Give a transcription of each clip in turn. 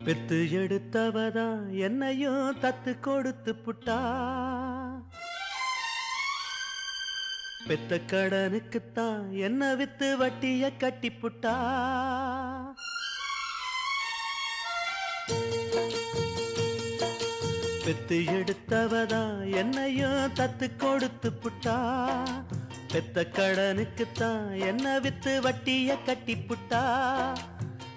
பெத்து எடுத்தவதா என்னையும் தத்து கொடுத்து புட்டா. பெத்த கடனுக்குத்தான் என்ன வித்து வட்டிய கட்டி புட்டா. பெத்து எடுத்தவதா என்னையும் தத்து கொடுத்து புட்டா. பெத்த கடனுக்குத்தான் என்ன வித்து வட்டிய கட்டி புட்டா.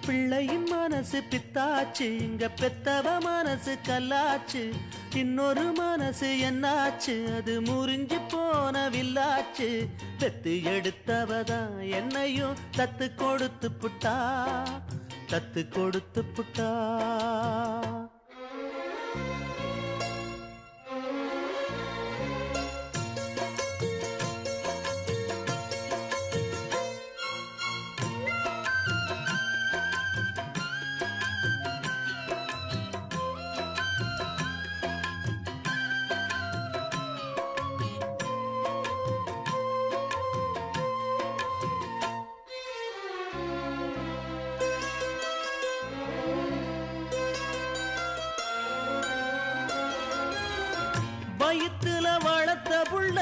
பிள்ளையின் மனசு பித்தாச்சு, இங்க பெத்தவ மனசு கல்லாச்சு. இன்னொரு மனசு என்னாச்சு, அது முறிஞ்சு போன வில்லாச்சு. பெத்து எடுத்தவதான் என்னையும் தத்து கொடுத்து புட்டா. தத்து கொடுத்து புட்டா. வயிற்றுல வளர்த்த புள்ள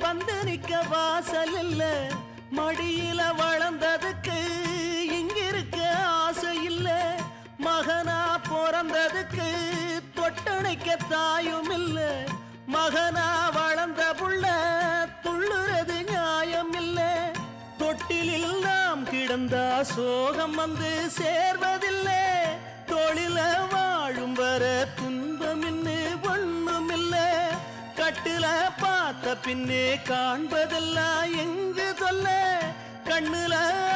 வந்து நிக்க வாசல் இல்ல. மடியில வளர்ந்ததுக்கு இங்கிருக்க ஆசை இல்ல. மகனா பிறந்ததுக்கு தொட்டணைக்க தாயும் இல்ல. மகனா வளர்ந்த புள்ள துள்ளுறது நியாயம் இல்ல. தொட்டிலில் நாம் கிடந்தா சோகம் வந்து சேர்வதில்லை. தொழில வாழும் வர துன்பம் இன்னு ஒண்ணும் இல்ல. கட்டுல பார்த்த பின்னே காண்பதெல்லாம் எங்கு சொல்ல. கண்ணுல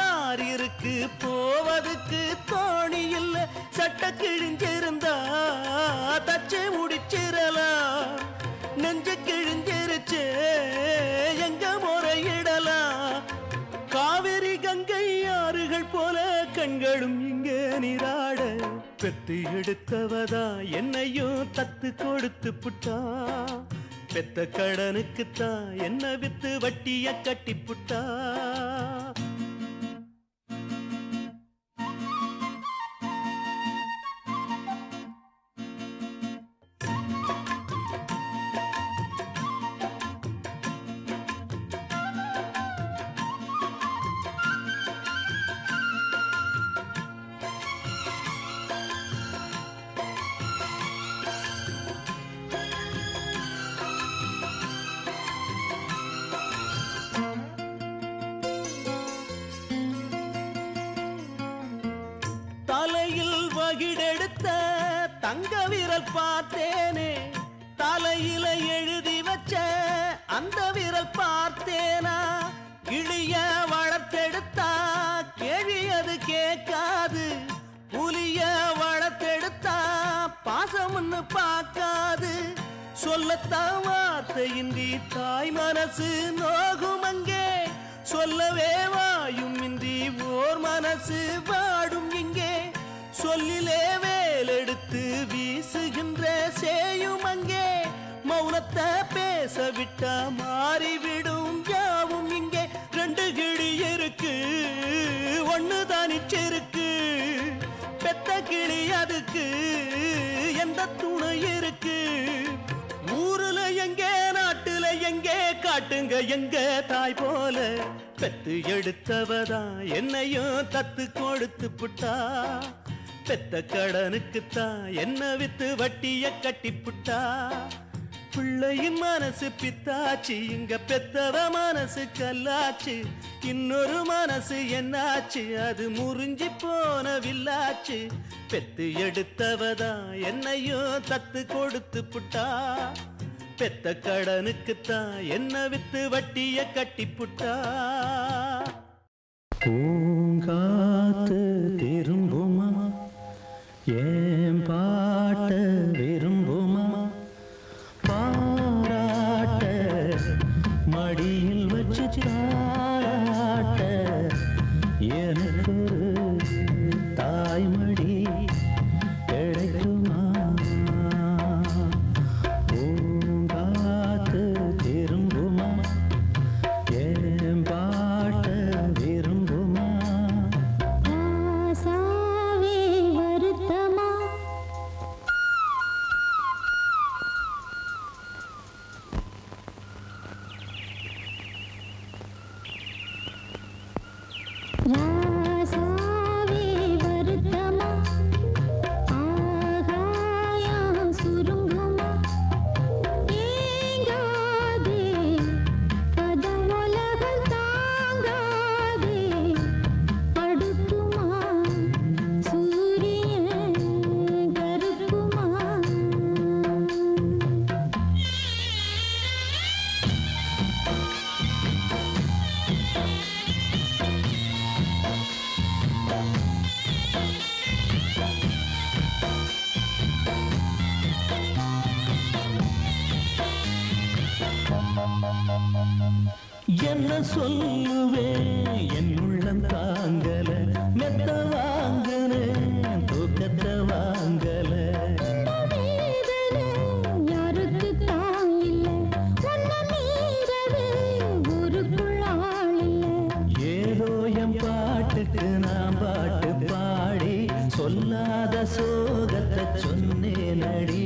ஆறு இருக்கு போவதுக்கு தோணி இல்ல. சட்ட கிழிஞ்சிருந்தா தச்சு முடிச்சிடலாம். நெஞ்ச கிழிஞ்சிருச்சு எங்க முறையிடலாம். காவிரி கங்கை ஆறுகள் போல கண்களும் இங்க நீராட. பெத்து எடுத்தவதா என்னையும் தத்து கொடுத்து புட்டா. பெத்த கடனுக்குத்தான் என்ன வித்து வட்டிய கட்டி புட்டா. தலையில் வகிடெடுத்த தங்க விரல் பார்த்தேனே. தலையில எழுதி வச்ச அந்த விரல் பார்த்தேனா. கிளிய வளர்த்தெடுத்தா கேள்வி அது கேட்காது. புலிய வளர்த்தெடுத்தா பாசம்னு பார்க்காது. சொல்லத்தான் வார்த்தையின்றி தாய் மனசு நோகும் அங்கே. சொல்லவே வாயும் இன்றி ஓர் மனசு வாடும் இங்கே. சொல்லிலே வேலெடுத்து வீசுகின்ற சேயும் அங்கே. மௌனத்தை பேச விட்டா மாறிவிடும் யாவும் இங்கே. ரெண்டு கிளி இருக்கு ஒண்ணு தனிச்சிருக்கு. பெத்த கிளி அதுக்கு எந்த துணை இருக்கு. ஊருல எங்கே நாட்டுல எங்கே காட்டுங்க எங்க தாய் போல. பெத்து எடுத்தவதான் என்னையும் தத்து கொடுத்து புட்டா. பெத்த கடனுக்குத்தான் என்ன வித்து வட்டிய கட்டி புட்டா. பிள்ளையின் மனசு பித்தாச்சு, இங்க பெத்தவ மனசு கல்லாச்சு. இன்னொரு மனசு என்னாச்சு, அது முறிஞ்சி போன வில்லாச்சு. பெத்து எடுத்தவதான் என்னையும் தத்து கொடுத்து புட்டா. பெத்த கடனுக்குத்தான் என்ன வித்து வட்டிய கட்டி புட்டா. பூங்காத்து திரும்புமா ஏன் பாட்ட விரும்புமா. பாராட்ட மடியில் வச்சு தாராட்ட எனக்கு தாய்மடி கிடைக்குமா. பூங்காத்து திரும்புமா ஏன் பாட்ட விரும்புமா. ஆசாவே வருத்தமா என்ன சொல்லுவேன் என் உள்ளம் தாங்கல மெத்த வாங்கல தூக்கத்தை வாங்கல யாருக்கு தான் இல்ல ஒன்ன மீறவே ஊருக்குள் ஆள் இல்ல ஏதோ என் பாட்டுக்கு நான் பாட்டு பாடி சொல்லாத சோகத்தை சொன்னேன் நடி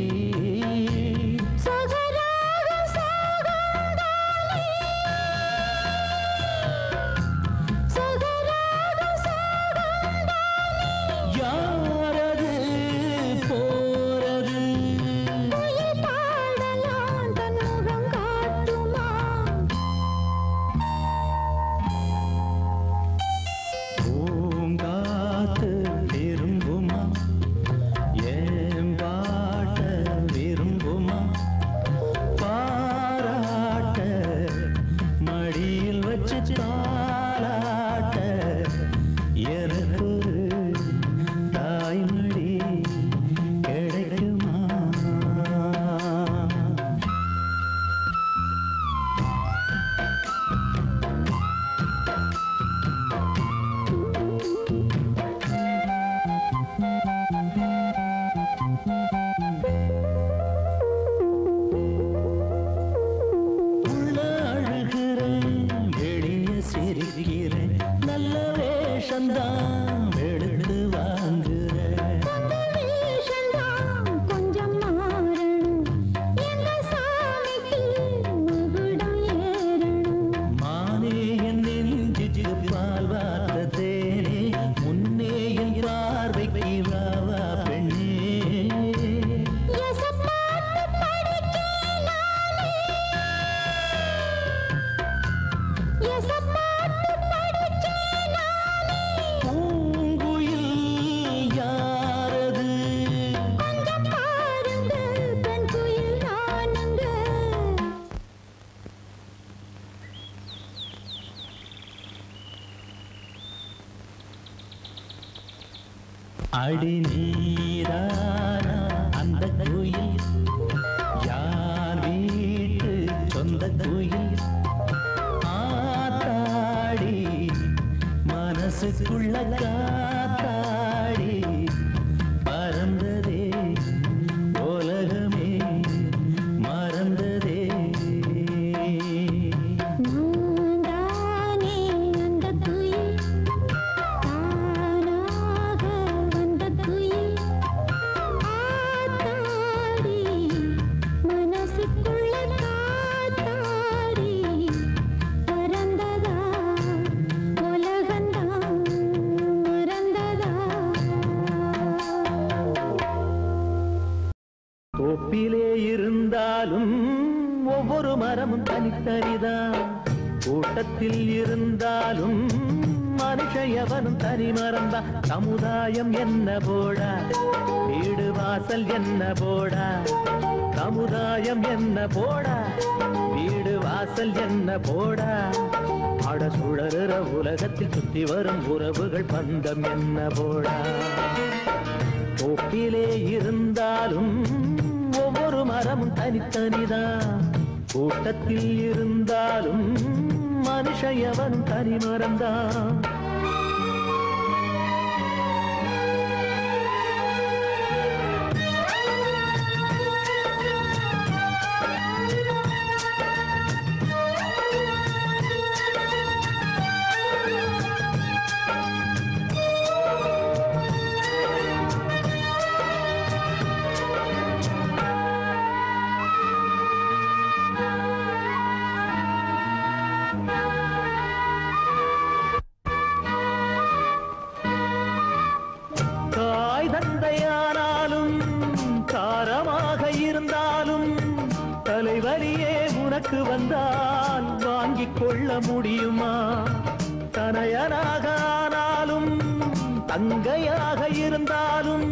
அடி நீரானா அந்த கோயில் யார் வீட்டு சொந்த கோயில் ஆத்தாடி மனசுக்குள்ள காத்தாடி பறந்ததே உலகமே மறந்ததே தோப்பிலே இருந்தாலும் ஒவ்வொரு மரமும் தனித்தனிதான் கூட்டத்தில் இருந்தாலும் மனுஷ எவனும் தனி மரம்தான் சமுதாயம் என்ன போடா வீடு வாசல் என்ன போடா சமுதாயம் என்ன போடா வீடு வாசல் என்ன போடா அட சுழறுற உலகத்தில் சுத்தி வரும் உறவுகள் பந்தம் என்ன போடா தோப்பிலே இருந்தாலும் ஒவ்வொரு மரமும் தனித்தனிதான் கூட்டத்தில் இருந்தாலும் மனுஷ எவனும் தனி மரம்தான் தந்தையானாலும் காரமாக இருந்தாலும் தலைவலியே உனக்கு வந்தால் வாங்கிக் கொள்ள முடியுமா தனையனாக ஆனாலும் தங்கையாக இருந்தாலும்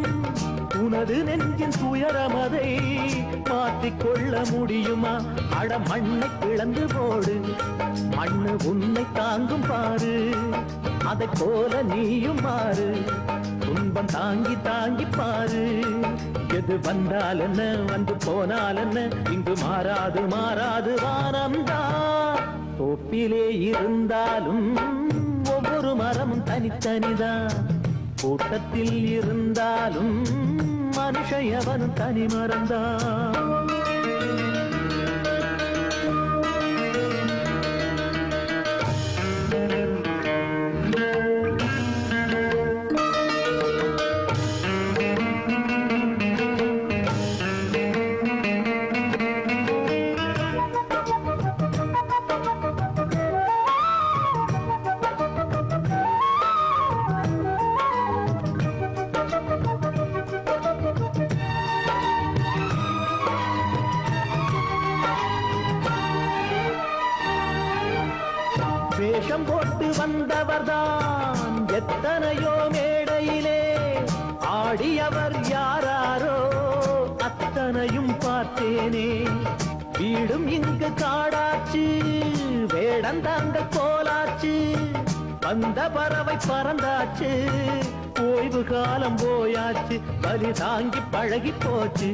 உனது நெஞ்சின் துயரமதை மாற்றிக்கொள்ள முடியுமா அட மண்ணை பிளந்து போடு மண்ணு உன்னை தாங்கும் பாரு அதை போல நீயும் மாறு துன்பம் தாங்கி தாங்கி பாரு எது வந்தால் என்ன வந்து போனால் என்ன இங்கு மாறாது மாறாது வானம்தான் தோப்பிலே இருந்தாலும் ஒவ்வொரு மரமும் தனித்தனிதான், கூட்டத்தில் இருந்தாலும் மனுஷன் எவனும் தனி மறந்தான். வேஷம் போட்டு வந்தவர்தான் எத்தனையோ மேடையிலே ஆடியவர் யாராரோ அத்தனையும் பார்த்தேனே. வீடும் இங்கு காடாச்சு, வேடந்தாங்க கோலாச்சு, வந்த பறவை பறந்தாச்சு, ஓய்வு காலம் போயாச்சு, பலி தாங்கி பழகி போச்சு,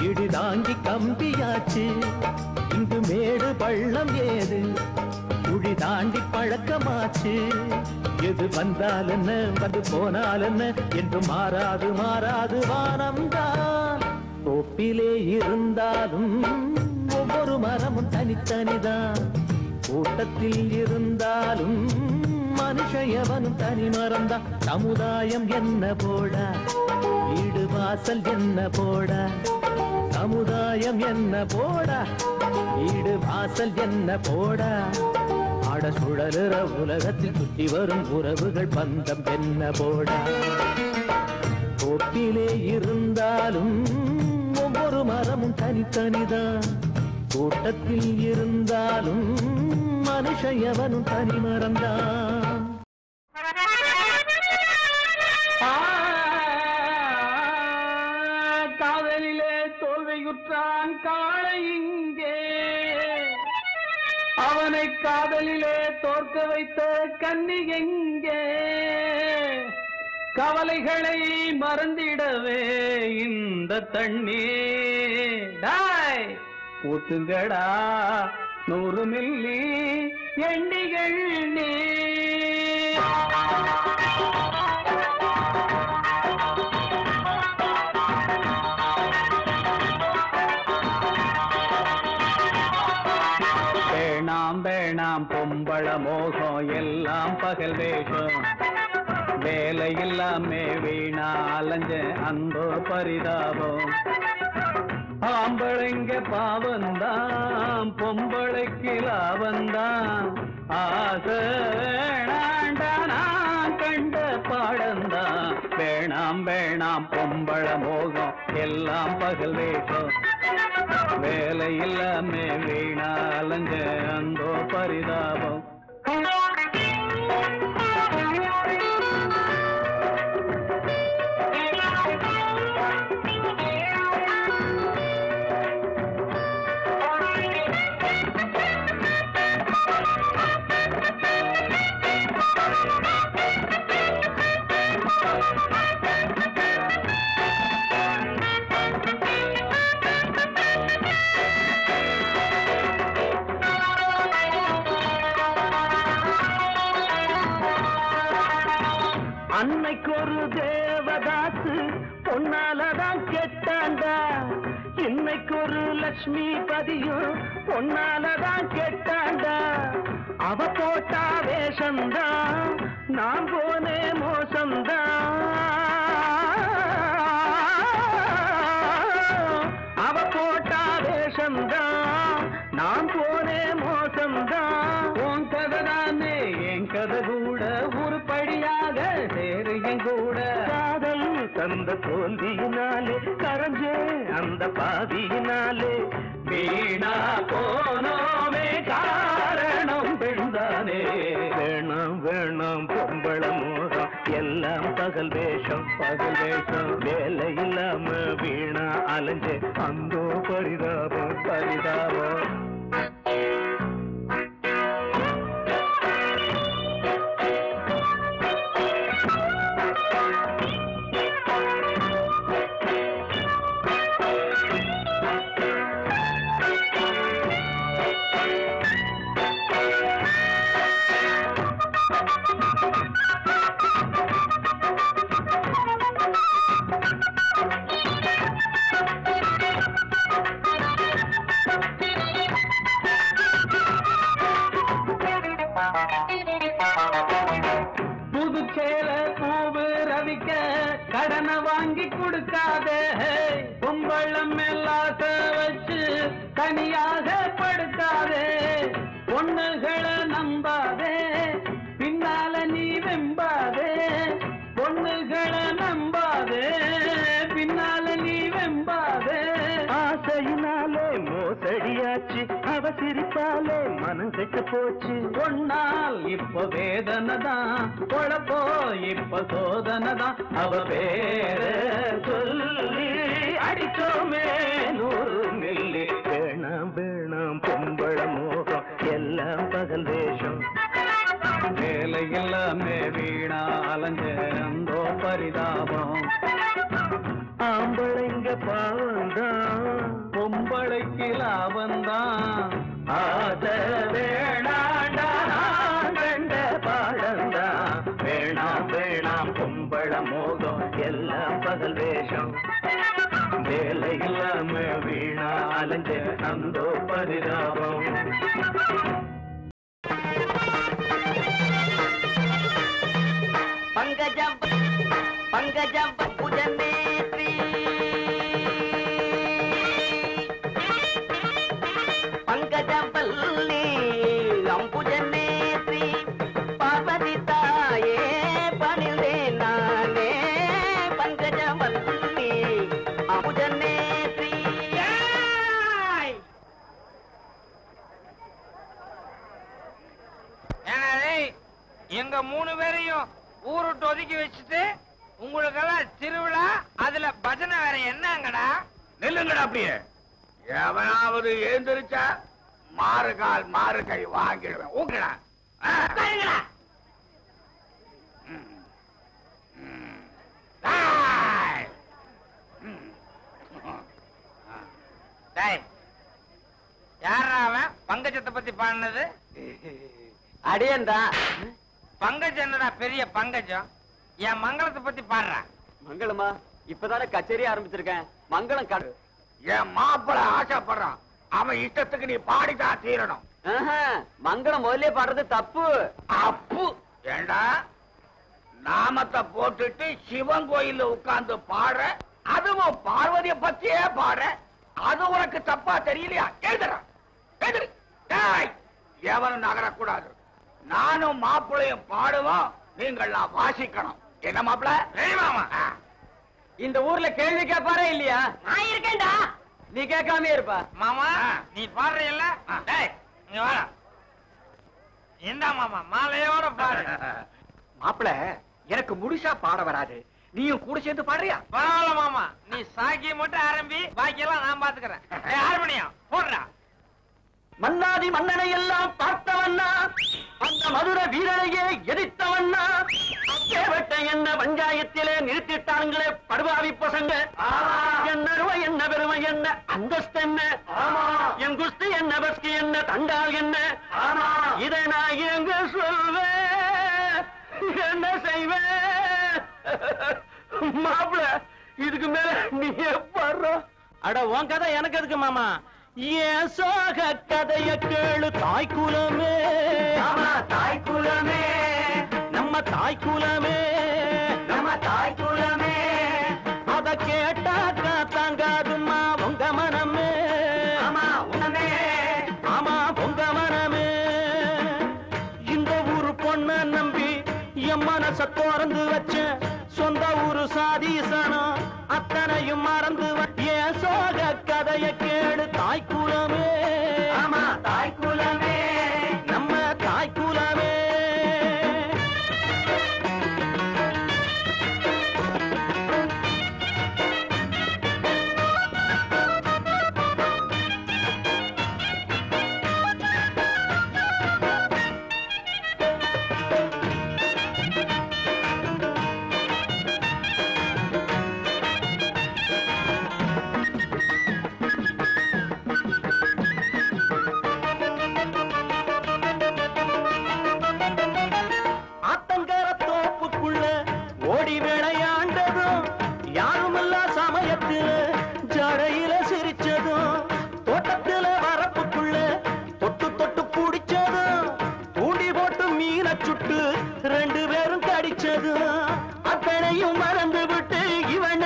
இடி தாங்கி கம்பியாச்சு. இங்கு மேடு பள்ளம் ஏது, குழி தாண்டி பழக்கமாச்சு. எது வந்தால் என்ன வந்து போனால் என்ன என்று மாறாது மாறாது வானம்தான். தோப்பிலே இருந்தாலும் ஒவ்வொரு மரமும் தனித்தனிதான், கூட்டத்தில் இருந்தாலும் மனுஷன் எவனும் தனி மறந்தான். சமுதாயம் என்ன போடா, வீடு வாசல் என்ன போடா, சமுதாயம் என்ன போடா, வீடு வாசல் என்ன போடா. ஆட சுழலுற உலகத்தில் சுற்றி வரும் உறவுகள் பந்தம் என்ன போடா. தோப்பிலே இருந்தாலும் ஒவ்வொரு மரமும் தனித்தனிதான், கூட்டத்தில் இருந்தாலும் மனுஷன் எவனும் தனி மறந்தான். காதலிலே தோல்வியுற்றான் காளை இங்கே, அவனை காதலிலே தோற்க வைத்த கன்னி எங்கே. கவலைகளை மறந்திடவே இந்த தண்ணீர் ஊத்துங்கடா 100 மில்லி எண்ணிகள் நீ. வேணாம் வேணாம் பொம்பள மோகம் எல்லாம் பகல் வேஷம், வேலை இல்லாமே வீணா அலைஞ்ச அந்த பரிதாபம். ஆம்பளைங்க பாவந்தான் பொம்பளைக்கு லாபந்தான், ஆசை வேணாண்டா நான் கண்ட பாடந்தான். வேணாம் வேணாம் பொம்பள மோகம் எல்லாம் பகல் வேஷம், வேலை இல்லாமே வீணா அலைஞ்ச அந்த பரிதாபம். அன்னைக்கு ஒரு தேவதாசு பொன்னாலதான் கெட்டாண்டா, இன்னைக்கு ஒரு லட்சுமி பதியும் பொன்னாலதான் கெட்டாண்டா. அவ போட்டா வேஷம்தான், நான் போனே மோசம்தான். அவ போட்டா வேஷம்தான், நான் போனே மோசம்தான். உன் கதை தானே என் கதை கூட உருப்படியாக சேருங்க கூட. காதல் தந்த தோல்வியினாலே கரைஞ்சே அந்த பாதியினாலே வீணா போனோமே காரணம் பெண்தானே. வேணாம் வேணாம் பொம்பள மோகம் எல்லாம் பகல் வேஷம், பகல் வேஷம், வேலை இல்லாம வீணா அலைஞ்சே அந்த பரிதாபம் பரிதாபம். வாங்கி கொடுக்காதே, கும்பளம் மேலாக வச்சு தனியாக படுக்காதே, பொண்ணுகளை நம்பாதே, பின்னால நீ வெம்பாதே, பொண்ணுகளை நம்பாதே, பின்னால நீ வெம்பாதே. ஆசையினாலே மோசடியாச்சு, அவ சிரிப்பாலே மனம் கெட்டு போச்சு. பொன்னால் இப்ப வேதனைதான், பொழப்போ இப்ப சோதனைதான். அவ பேரு சொல்லி அடிச்சோமே 100 மில்லி. வேணாம் வேணாம் பொம்பள மோகம், எல்லாம் பகல் வேஷம். வேலை எல்லாமே வீணா அலஞ்சோ பரிதாபம். ஆம்பளைங்க பாவந்தான், பொம்பளைக்கு லாபந்தான். ஆச வேணாண்டா கண்ட பாடந்தான். வேணாம் வேணாம் பொம்பள மோகம், எல்லாம் பகல் வேஷம். வேலை இல்லாம வீணா அலைஞ்ச அந்தோ பரிதாபம். பங்கஜம் பங்கஜம் புஜநேத்ரி, பங்கஜம் பல்லி அம்புஜநேத்ரி, பார்வதி தாயே பணிந்தே நானே, பங்கஜம் பல்லி அம்புஜநேத்ரி. எங்க 3 பேரையும் ஊருட்டு ஒதுக்கி வச்சுட்டு உங்களுக்கெல்லாம் திருவிழா, அதுல பஜனை வேற என்னங்கடா? நில்லுங்கடா அப்படியே. எவனாவது எழுந்திருச்சா மாறு கால் மாறு கை வாங்கிடுவேன். ஊக்கடா யாரா அவன் பங்கஜத்தை பத்தி பாடினது? அடியேண்டா. பங்கஜம் என்னடா பெரிய பங்கஜம்? என் மங்களத்தை பத்தி பாடுறா. மங்களமா? இப்பதானே கச்சேரி ஆரம்பிச்சிருக்கேன். மங்களம் கடு. என் மாப்பிள ஆசைப்படுறான், அவன் இஷ்டத்துக்கு நீ பாடிதான் தீரணும். மங்களம் முதல்ல பாடுறது தப்பு. அப்பு ஏண்டா நாமத்தை போட்டுட்டு சிவன் கோயில்ல உட்கார்ந்து பாடுற, அதுவும் பார்வதிய பத்தியே பாடுற, அது உனக்கு தப்பா தெரியலையா? எழுதுறா எழுது. எவனும் நகரக்கூடாது. நானும் மாப்பிளையும் பாடுவோம், நீங்கள்லாம் வாசிக்கணும். என்ன மாப்பிள? இந்த ஊர்ல கேள்வி கேட்பாரே இல்லையா? நான் இருக்கேன்டா. நீ கேட்காம இருப்பா. மாமா நீ பாடுறீல்ல, நீ வா. என்ன மாமா மாலையோட பாடு. மாப்பிள எனக்கு முழுசா பாட வராது, நீயும் கூட சேர்ந்து பாடுறியா? பரவாயில்ல மாமா, நீ சாக்கிய மட்டும் ஆரம்பி, பாக்கியெல்லாம் நான் பாத்துக்கிறேன். ஹார்மோனியம் போடுறா. மன்னாதி மன்னனை எல்லாம் பார்த்தவண்ணா, அந்த மதுர வீரனையே எதிர்த்தவண்ணா, அப்பேவட்ட என்ன பஞ்சாயத்திலே நிறுத்திட்டாங்களே படுபாவி பசங்க. என்ன அருமை என்ன பெருமை என்ன அந்தஸ்து என்ன, என் குஸ்தி என்ன பஸ்கி என்ன தண்டால் என்ன, இதை நான் எங்க சொல்வேன், என்ன செய்வேன்? மாப்பிள இதுக்கு மேல நீ பாடுற. அட உன் கதை எனக்கு எதுக்கு மாமா? ஏன் சோக கதைய கேளு தாய்க்குலமே, தாய்க்குலமே, நம்ம தாய்க்குலமே, நம்ம தாய்க்குலமே. அத கேட்டாக்கா தாங்காதுமா உங்க மனமே, ஆமா உனமே, ஆமா உங்க மனமே. இந்த ஊரு பொண்ண நம்பி என் மனச திறந்து வச்ச, சொந்த ஊரு சாதீசனம் அத்தனையும் மறந்து ஏன் சோக கதைய கேடு தாய்க்குலமே, ஆமா தாய்க்குலமே, நம்ம தாய்க்குலமே. ஓடி விளையாண்டதும் யாருமில்லா சமயத்தில் ஜடையில சிரிச்சதும், தோட்டத்தில் வரப்புக்குள்ள தொட்டு தொட்டு பிடிச்சதும், தூண்டி போட்டு மீனை சுட்டு 2 பேரும் கடிச்சதும், அத்தனையும் மறந்து விட்டு இவன்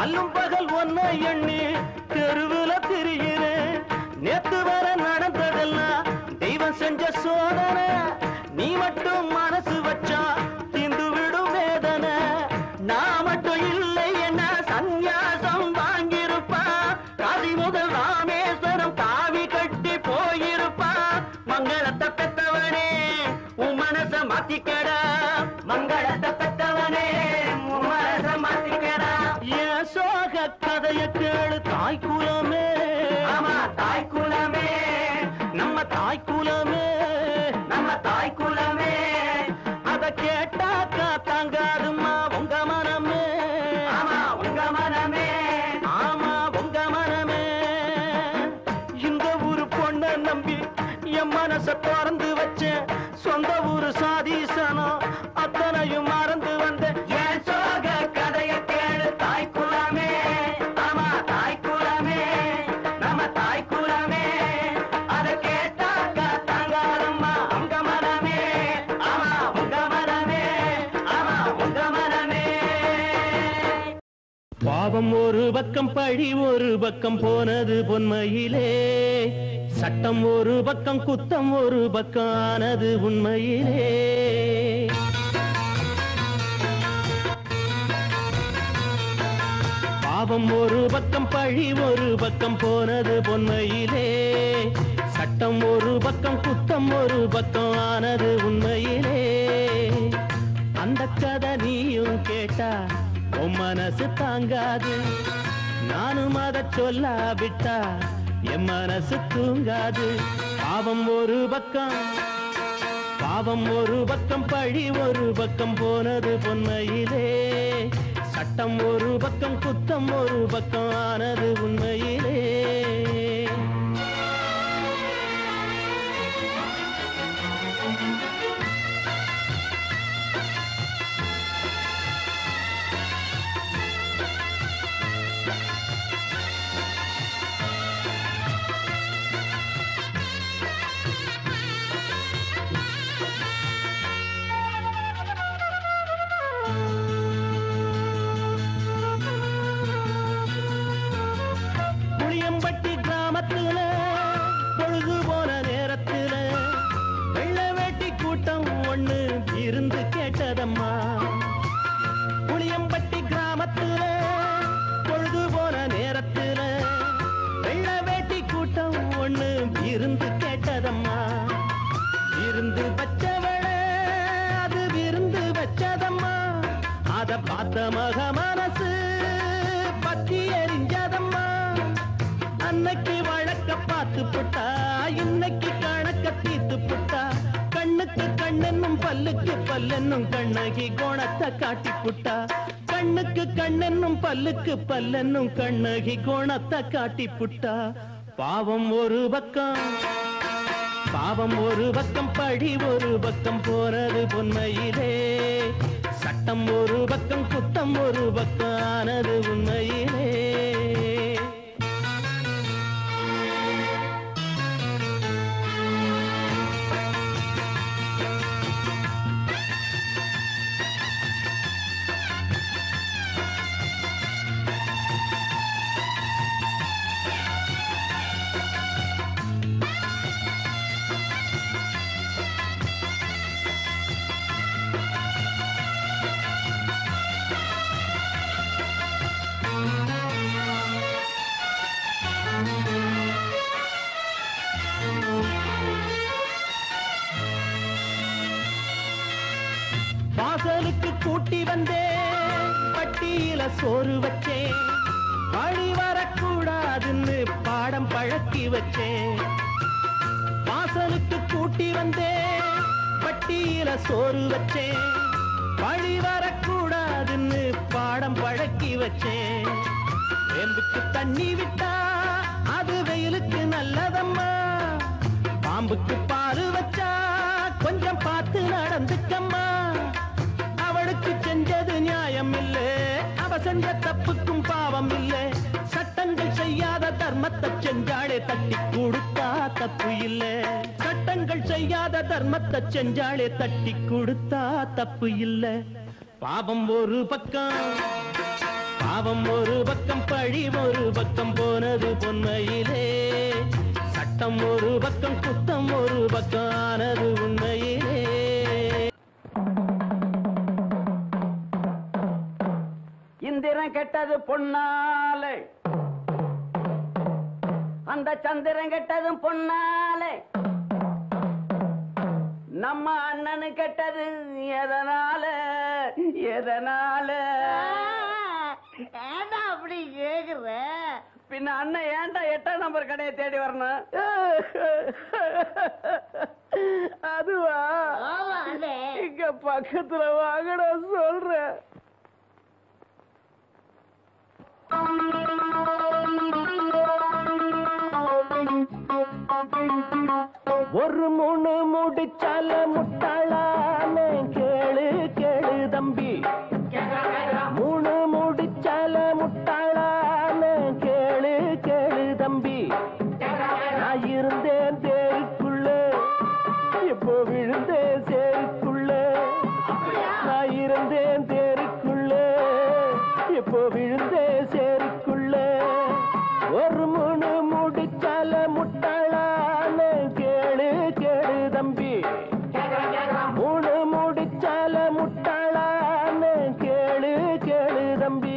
அல்லும் பகல் ஒன்ன எண்ணி தெருவுல திரிகிறேன். நேத்து வர நடந்ததெல்லாம் தெய்வம் செஞ்ச சோதனை. நீ மட்டும் மனசு வச்சா தீந்து விடும் வேதனை. நான் மட்டும் இல்லை என்ன சந்நியாசம் வாங்கியிருப்பா. காசி முதல் ராமேஸ்வரம் காவி கட்டி போயிருப்பா. மங்களத்தை பெத்தவனே உன் மனச மாத்திக்கடா. மங்களத்தை பெத்தவனே உன் மனச மாத்திக்கடா. என் சோக கதைய கேளு தாய் குலமே. ஆமா தாய் குலமே, நம்ம தாய் குலமே, நம்ம தாய் குலமே. அத கேட்டாக்கா தாங்காதுமா உங்க மனமே. ஆமா உங்க மனமே, ஆமா உங்க மனமே. இந்த ஊரு பொண்ண நம்பி என் மனச திறந்து வச்சேன். சொந்த ஊரு சாதீசனம் அத்தனையும் மறந்து வந்தேன். என் சோக கதைய கேளு தாய் குலமே. ஆமா தாய் குலமே, நம்ம தாய் குலமே. அத கேட்டாக்கா தாங்காதம்மா உங்க மனமே. ஆமா உங்க மனமே, ஆமா உங்க மனமே. பாவம் ஒரு பக்கம் பழி ஒரு பக்கம் போனது பொன்மையிலே. சட்டம் ஒரு பக்கம் குத்தம் ஒரு பக்கம் ஆனது உண்மையிலே. பாவம் ஒரு பக்கம் பழி ஒரு பக்கம் போனது பொன்மையிலே. சட்டம் ஒரு பக்கம் குத்தம் ஒரு பக்கம் ஆனது உண்மையிலே. அந்த கதை நீயும் கேட்டா உன் மனசு தாங்காது. நானும் அதை சொல்லாவிட்டா என் மனசு தூங்காது. பாவம் ஒரு பக்கம், பாவம் ஒரு பக்கம் பழி ஒரு பக்கம் போனது பொன்மையிலே. சட்டம் ஒரு பக்கம் குத்தம் ஒரு பக்கம் ஆனது உண்மையிலே. புளியம்பட்டி கிராமத்துல பொழுது போன நேரத்துல வெள்ள வேட்டி கூட்டம் ஒண்ணு இருந்து கேட்டதம்மா. புளியம்பட்டி கிராமத்துல பொழுது போன நேரத்துல வெள்ள வேட்டி கூட்டம் ஒண்ணு இருந்து கேட்டதம்மா. இருந்து வச்சவள அது விருந்து வச்சதம்மா. அத பார்த்த மக மனசு பத்தி எரிஞ்சதம்மா. அன்னைக்கு வழக்க பார்த்து புட்டா இன்னைக்கு கணக்க தீத்து புட்டா. கண்ணுக்கு கண்ணென்னும் பல்லுக்கு பல்லென்னும் கண்ணகி கோணத்தை காட்டி புட்டா. கண்ணுக்கு கண்ணென்னும் பல்லுக்கு பல்லென்னும் கண்ணகி கோணத்தை காட்டி புட்டா. பாவம் ஒரு பக்கம், பாவம் ஒரு பக்கம் பழி ஒரு பக்கம் போனது பொன்மையிலே. சட்டம் ஒரு பக்கம் குத்தம் ஒரு பக்கம் ஆனது உண்மையிலே. வாசலுக்கு கூட்டி வந்தேன், பட்டியில சோறு வச்சேன். வழி வரக்கூடாதுன்னு பாடம் பழக்கி வச்சேன். வாசலுக்கு கூட்டி வந்தேன், பட்டியில சோறு வச்சேன். வழி வரக்கூடாதுன்னு பாடம் பழக்கி வச்சேன். வேம்புக்கு தண்ணி விட்டா அது வெயிலுக்கு நல்லதம்மா. பாம்புக்கு பாரு வச்சா கொஞ்சம் பார்த்து நடந்துக்கம்மா. அவளுக்கு செஞ்சது நியாயம் இல்லை, அவ செஞ்ச தப்புக்கும் பாவம் இல்லை. சட்டங்கள் செய்யாத தர்மத்தை செஞ்சாலே தட்டி கொடுத்தா தப்பு இல்லை. சட்டங்கள் செய்யாத தர்மத்தை செஞ்சாலே தட்டி கொடுத்தா தப்பு இல்லை. பாவம் ஒரு பக்கம், பாவம் ஒரு பக்கம் பழி ஒரு பக்கம் போனது பொன்மையிலே சட்டம் ஒரு பக்கம் குத்தம் ஒரு பக்கம் ஆனது உண்மையிலே இந்திரன் கெட்டது பொன்னாலே அந்த சந்திரன் கெட்டதும் பொன்னாலே நம்ம அண்ணனு கெட்டது எதனால எதனால ஏண்டா அப்படி கேக்குற? பின்ன அண்ணன் ஏன்டா 8ஆம் நம்பர் கடையை தேடி வரணும்? அதுவா இங்க பக்கத்துல வாங்கட சொல்றேன். ஒரு மூணு முடிச்சால முட்டாளான கேளு கேளு தம்பி மூணு முடிச்சால முட்டாளான கேளு கேளு தம்பி நான் இருந்தேன் தேருக்குள்ள இப்போ விழுந்தேன் சேருக்குள்ள நான் இருந்தேன் தேருக்குள்ள இப்போ விழுந்தேன் சேருக்குள்ள ஒரு மூணு முடிச்சால முட்டாளான கேளு கேளு தம்பி மூணு முடிச்சால முட்டாளான கேளு கேளு தம்பி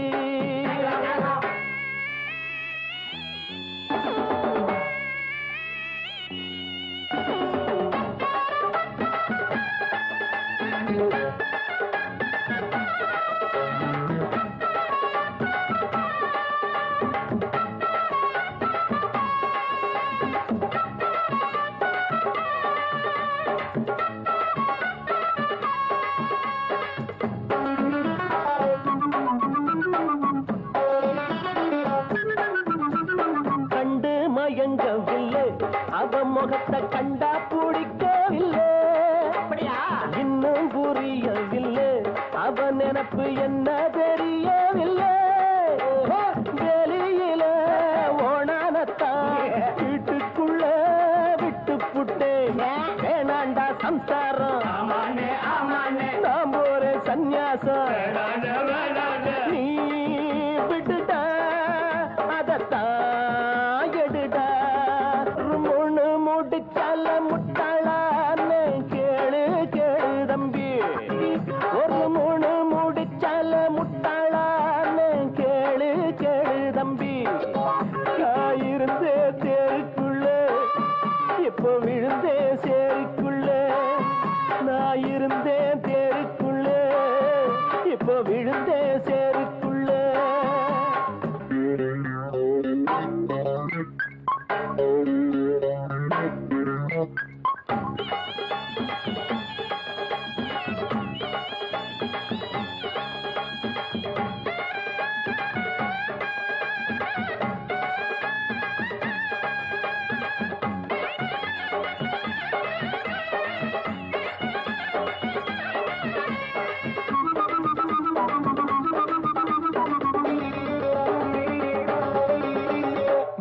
கண்டு மயங்கவில்லை அவ முகத்தை கண்டா பிடிக்கவில்லை இன்னும் புரியவில்லை அவ நினைப்பு என்ன தெரியவில்லை வெளியில ஓணானத்தான் வீட்டுக்குள்ள விட்டு புட்டேன் வேணாண்டா சம்சாரம் நாம் ஒரு சந்நியாசம் நீ விட்டுட்டா அதத்தான் எடுடா மூணு முடிச்சால முட்டாளான கேளு கேளு தம்பி ஒரு மூணு முடிச்சால முட்டாளான கேளு கேளு தம்பி நான் இருந்தே தேருக்குள்ள இப்போ விழுந்தே சேருக்குள்ள நான் இருந்தேன் தேருக்குள்ள இப்போ விழுந்தே சேருக்குள்ள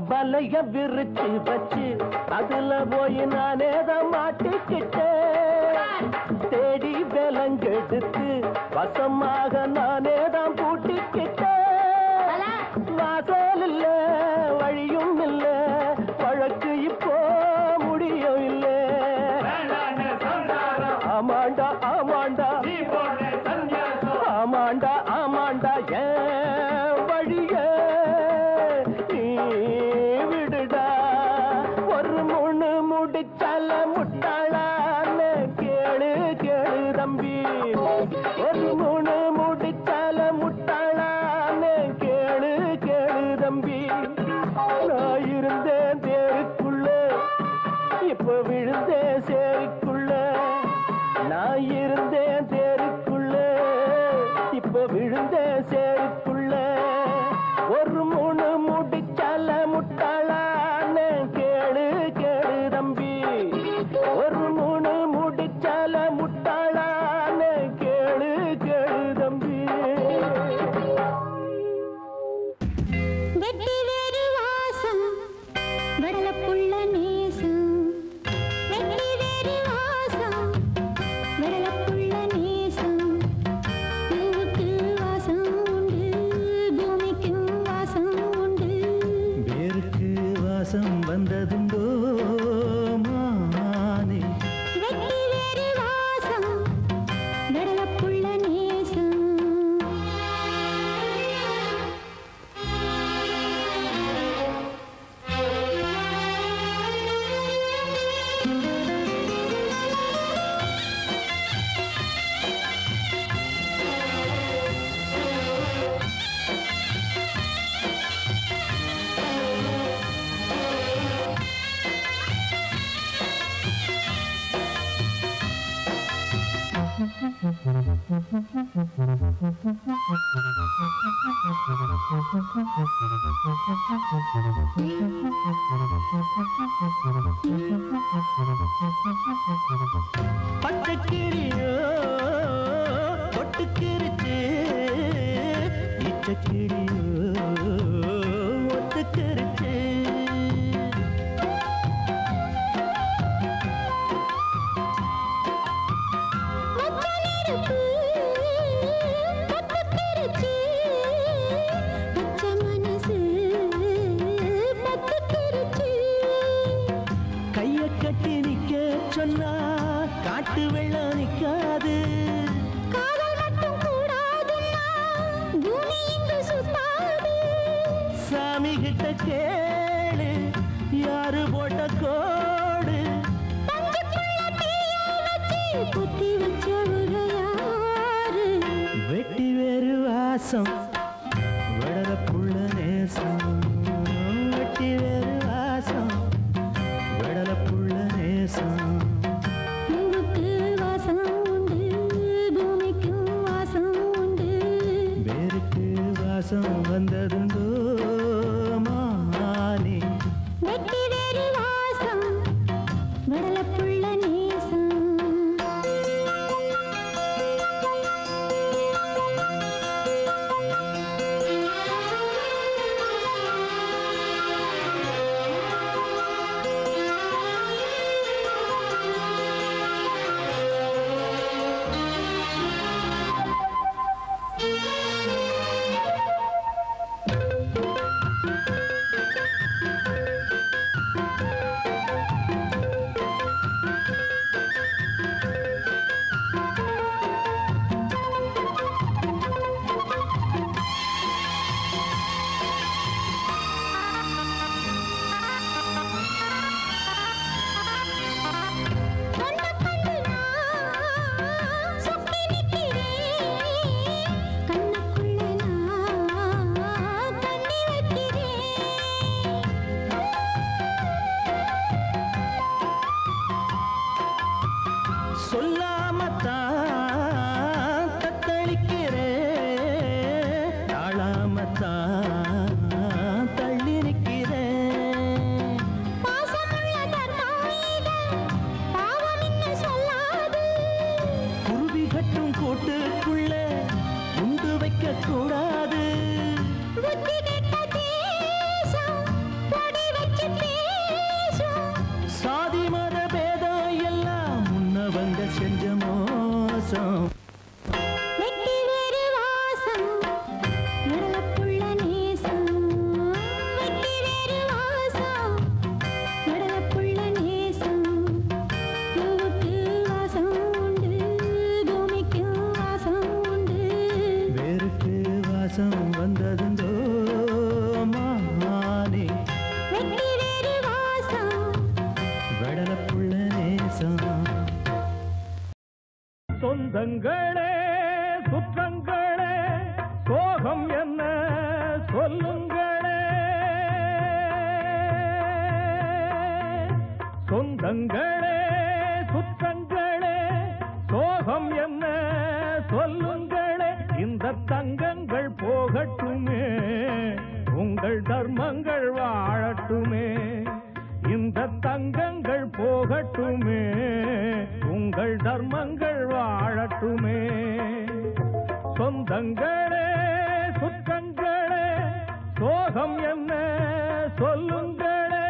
வலைய விரிச்சு வச்சு அதுல போய் நானே தான் மாட்டிக்கிட்டேன் தேடி விலங்கெடுத்து வசமாக நானே தான் பூட்டிக்கிட்டேன் வாசல் இல்ல வழியும் இல்ல வழக்கு இப்போ முடியும் இல்ல ஆமாண்டா ஆமாண்டா ஆமாண்டா ஆமாண்டா ஏன் வழிய விடுடா ஒரு மூணு முடிச்சால முட்டாளான கேளு கேளு தம்பி ஒரு மூணு முடிச்சால முட்டாளான கேளு கேளு தம்பி நான் இருந்தேன் தேருக்குள்ள இப்ப விழுந்தேன் சேருக்குள்ள நான் இருந்தேன் தேருக்குள்ள இப்ப விழுந்தேன் சேருக்குள்ள ஒரு மூணு முடிச்சால முட்டாளான கேளு கேளு தம்பி ஒரு மூணு முடிச்சால முட்டாளான கேளு கேளு தம்பி வெட்டி வேறு வாசம் வெள்ளப்புள்ள நேசம் வெட்டி வேறு வாசம் வெள்ளப்புள்ள நேசம் பூவுக்கு வாசம் உண்டு பூமிக்கு வாசம் வந்ததுண்டோ மானே வெட்டி வேறு வாசம் வெடலப்புள்ள நேசம் பச்சைக்கிளியோ பொட்டுக்கிருச்சு இச்சக்கிளியோ ஒத்துக்கிருச்சு கைய கட்டி நிக்க சொன்னா காட்டு வெள்ளம் நிக்காது சாமி கிட்ட கேளு யாரு போட்ட கோடு குத்தி வச்சவங்க யாரு வெட்டி வேறு வாசம் வளர புள்ள நேசம் வெட்டி வேறு வாசம் வளர புள்ள நேசம் பூவுக்கு வாசம் உண்டு பூமிக்கு வாசம் உண்டு வேருக்கு வாசம் வந்ததுண்டோ மானே வெட்டி வேறு வாசம் வெடலப்புள்ள நேசம் சொல்லாமத்தான் தத்தளிக்கிறேன் தாழாமத்தான் தள்ளி நிற்கிறேன் குருவி கட்டும் கூட்டுக்குள்ள உண்டு வைக்க கூடாது சாதி மத பேதம் எல்லாம் முன்னவங்க செஞ்ச மோசம் வெட்டி வேறு வாசம் வெடலப்புள்ள நேசம் வெட்டி வேறு வாசம் வெடலப்புள்ள நேசம் பூவுக்கு வாசம் உண்டு பூமிக்கு வாசம் உண்டு வேருக்கு வாசம் வந்ததுண்டோ மானே வெட்டி வேறு வாசம் வடலப்புள்ள நேசம் சொந்தங்களே சுற்றங்களே சோகம் என்ன சொல்லுங்களே சொந்தங்களே சுற்றங்களே சோகம் என்ன சொல்லுங்களே இந்த தங்கங்கள் போகட்டுமே உங்கள் தர்மங்கள் வாழட்டுமே இந்த தங்கங்கள் போகட்டுமே உங்கள் தர்மங்கள் வாழட்டுமே சொந்தங்களே சுற்றங்களே சோகம் என்ன சொல்லுங்களே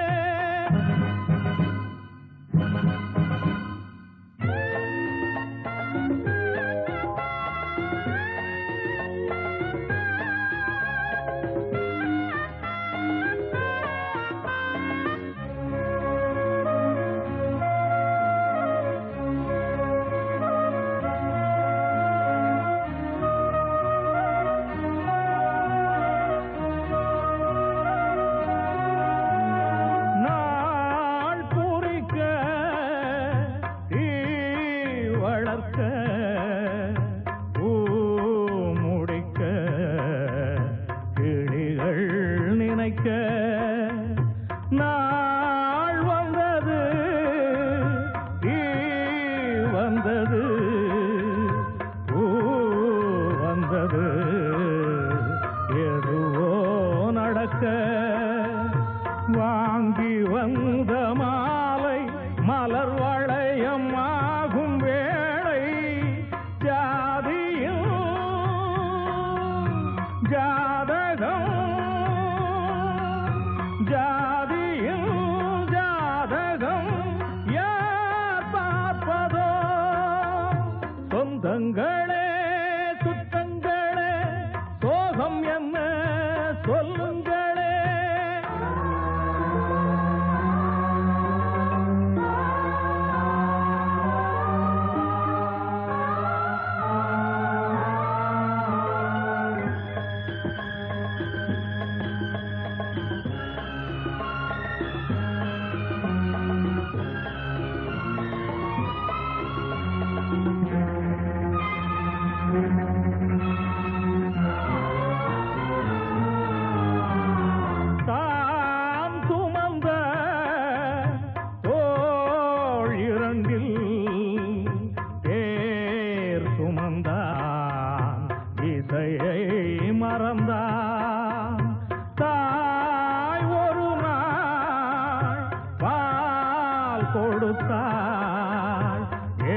கொடுத்தாள்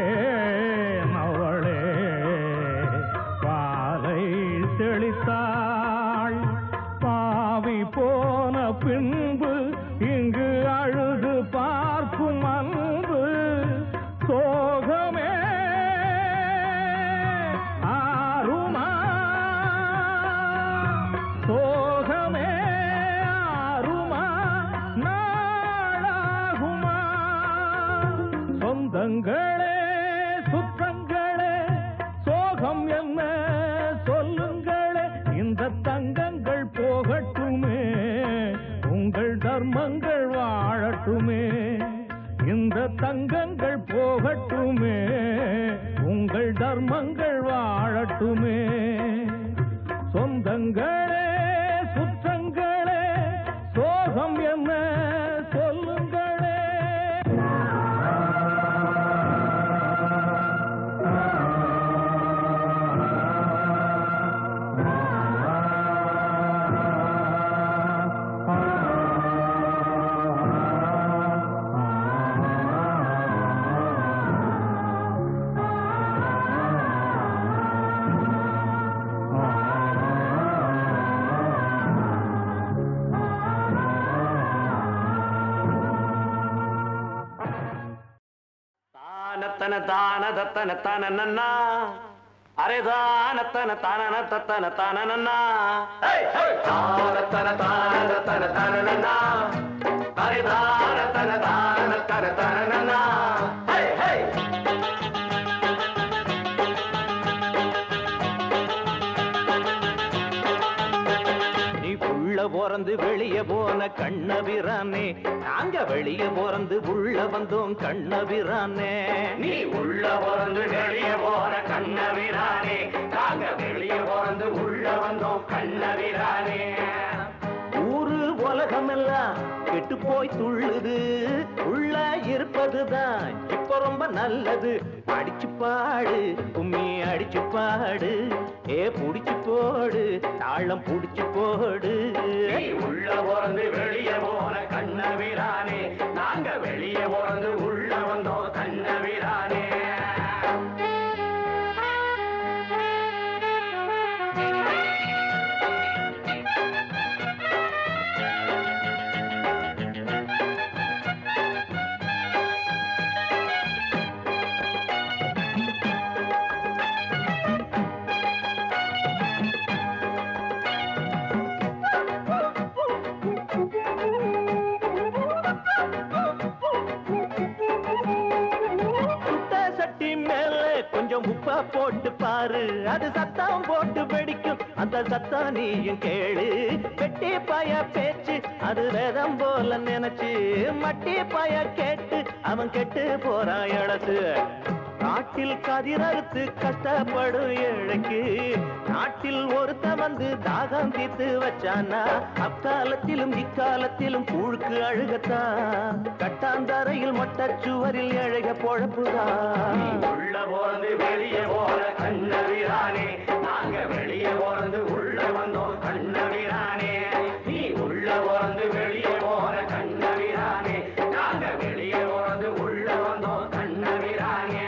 ஏன் அவளே பாலை தெளித்தாள் பாவி போன பின்பு இங்கு அழுது பார்க்கும் அன்பு சோகமே ஆறுமா சோகமே ஆறுமா நாளாகுமா சொந்தங்களே சுற்றங்களே சோகம் என்ன சொல்லுங்களே இந்த தங்கங்கள் போகட்டுமே உங்கள் தர்மங்கள் வாழட்டுமே இந்த தங்கங்கள் போகட்டுமே உங்கள் தர்மங்கள் வாழட்டுமே சொந்தங்களே சுற்றங்களே சோகம் என்ன சொல்லுங்களே தான தான தத்தன தான நன்னா அரே தான தன தான தத்தன தான நன்னா தான தன தான தத்தன தான நன்னா அரே தான தன தான தன தான நன்னா ஹே ஹே போறந்து வெளியே போன கண்ணபிரானே நாங்க வெளியே போறந்து உள்ள வந்தோம் கண்ணபிரானே நீ உள்ள போறந்து வெளியே போன கண்ணபிரானே நாங்க வெளியே போறந்து உள்ள வந்தோம் கண்ணபிரானே ஊரு உலகம் எல்லாம் கெட்டு போய் துள்ளுது உள்ள இருப்பதுதான் இப்ப ரொம்ப நல்லது அடிச்சு பாடு கும்மி அடிச்சு பாடு ஏ புடிச்சு போடு தாளம் புடிச்சு போடு உள்ள போறந்து வெளியே போன கண்ணபிரானே நாங்க வெளியே போறந்து உள்ள வந்தோம் கண்ணபிரானே கொஞ்சம் உப்பா போட்டு பாரு அது சத்தம் போட்டு வெடிக்கும் அந்த சத்தம் நீயும் கேளு வெட்டி பாய பேச்சு அது வேதம் போல நினைச்சு மட்டி பாய கேட்டு அவன் கெட்டு போறான் எழசு நாட்டில் கதிரறுத்து கஷ்டப்படும் ஏழைக்கு நாட்டில் ஒருத்த வந்து தாகம் தீர்த்து வச்சானா அக்காலத்திலும் இக்காலத்திலும் கூழுக்கு அழுகத்தான் கட்டாந்தரையில் மொட்டச்சுவரில் ஏழைக பொழப்புதான் உள்ள போறது வெளியே போற கண்ணபிரானே நாங்க வெளியே போறது உள்ள வந்தோம் கண்ணபிரானே நீ உள்ள போறது வெளியே போற கண்ணபிரானே நாங்க வெளியே போறது உள்ள வந்தோம் கண்ணபிரானே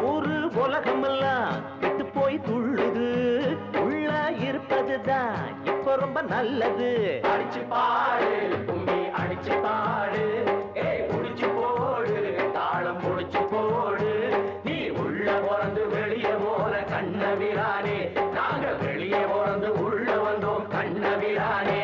ஊரு உலகமெல்லாம் கெட்டு போய் துள்ளுது உள்ள இருப்பதுதான் இப்ப ரொம்ப நல்லது அடிச்சு பாடு கும்மி அடிச்சு பாடு ஏ புடிச்சு போடு தாளம் புடிச்சு போடு நீ உள்ள போறது வெளியே போற கண்ணபிரானே நாங்க வெளியே போறது உள்ள வந்தோம் கண்ணபிரானே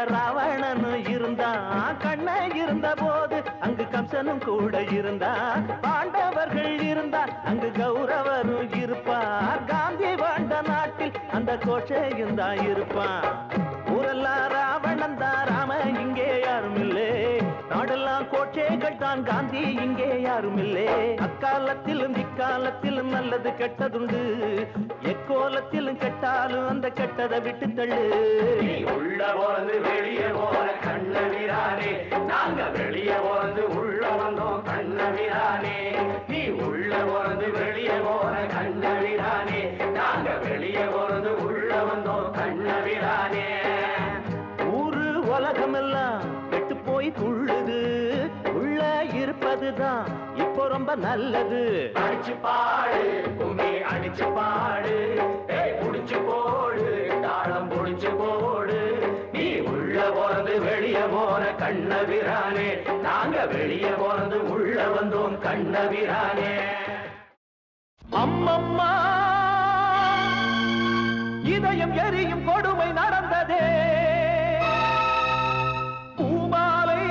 ராவணன் இருந்தான் கண்ண இருந்த போது அங்கு கம்சனும் கூட இருந்தான் பாண்டவர்கள் இருந்தார் அங்கு கௌரவரும் இருப்பார் காந்தி வாழ்ந்த நாட்டில் அந்த கோட்சையும் தான் இருப்பான் ஊரெல்லாம் ராவணன் தான் ராம இங்கே பரீட்சைகள் தான் காந்தி, இங்கே யாரும் இல்லே. அக்காலத்திலும் இக்காலத்திலும் நல்லது கெட்டதுண்டு, எக்கோலத்திலும் கெட்டாலும் அந்த கெட்டதை விட்டு தள்ளு. நீ உள்ள போறது வெளியே போற கண்ணவிரானே, நாங்க வெளியே போறது உள்ள வந்தோம் கண்ணவிரானே. நீ உள்ள போறது வெளியே போற கண்ணவிரானே, நாங்க வெளியே போறது உள்ள வந்தோம் கண்ணவிரானே. ஊரு உலகமெல்லாம் கெட்டு போய் துள்ளுது, உள்ள இருப்பதுதான் இப்போ ரொம்ப நல்லது. அடிச்சு பாடு கும்மி அடிச்சு பாடு, புடிச்சு போடு தாளம் புடிச்சு போடு. நீ உள்ள போறது வெளியே போற கண்ணவிரானே, நாங்க வெளியே போறது உள்ள வந்தோம் கண்ணவிரானே. அம்மம்மா இதயம் எரியும் கொடுமை நடந்ததே, பூமாலை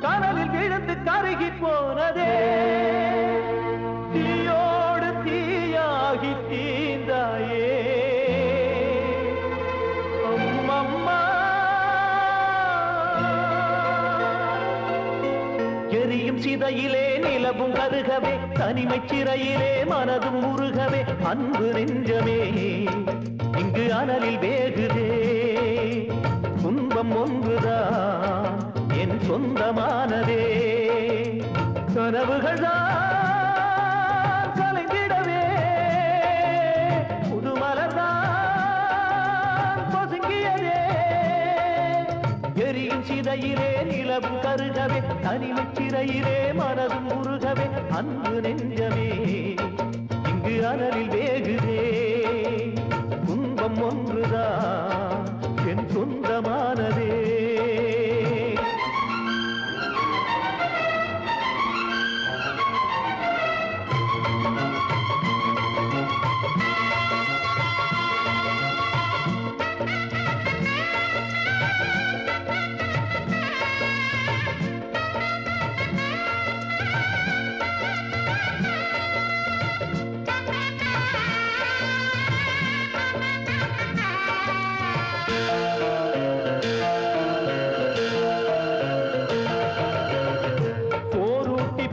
கடலில் விழுந்து கருகி போனதே, தீயோடு தீயாகி தீந்தாயே அம்மம்மா. எரியும் சிதையிலே நிலவும் கருகவே, தனிமை சிறையிலே மனதும் உருகவே, அன்பு நெஞ்சமே இங்கு அனலில் வேகுதே. துன்பம் ஒன்றுதான் என் சொந்தமானதே, கனவுகள் தான் கலைந்திடவே, புதுமலர்தான் பொசுங்கியதே. எரியும் சிதையிலே நிலவும் கருகவே, தனிமை சிறையிலே மனதும் உருகவே, அன்பு நெஞ்சமே இங்கு அனலில் வேகுதே. துன்பம் ஒன்றுதான் என் சொந்தமானதே.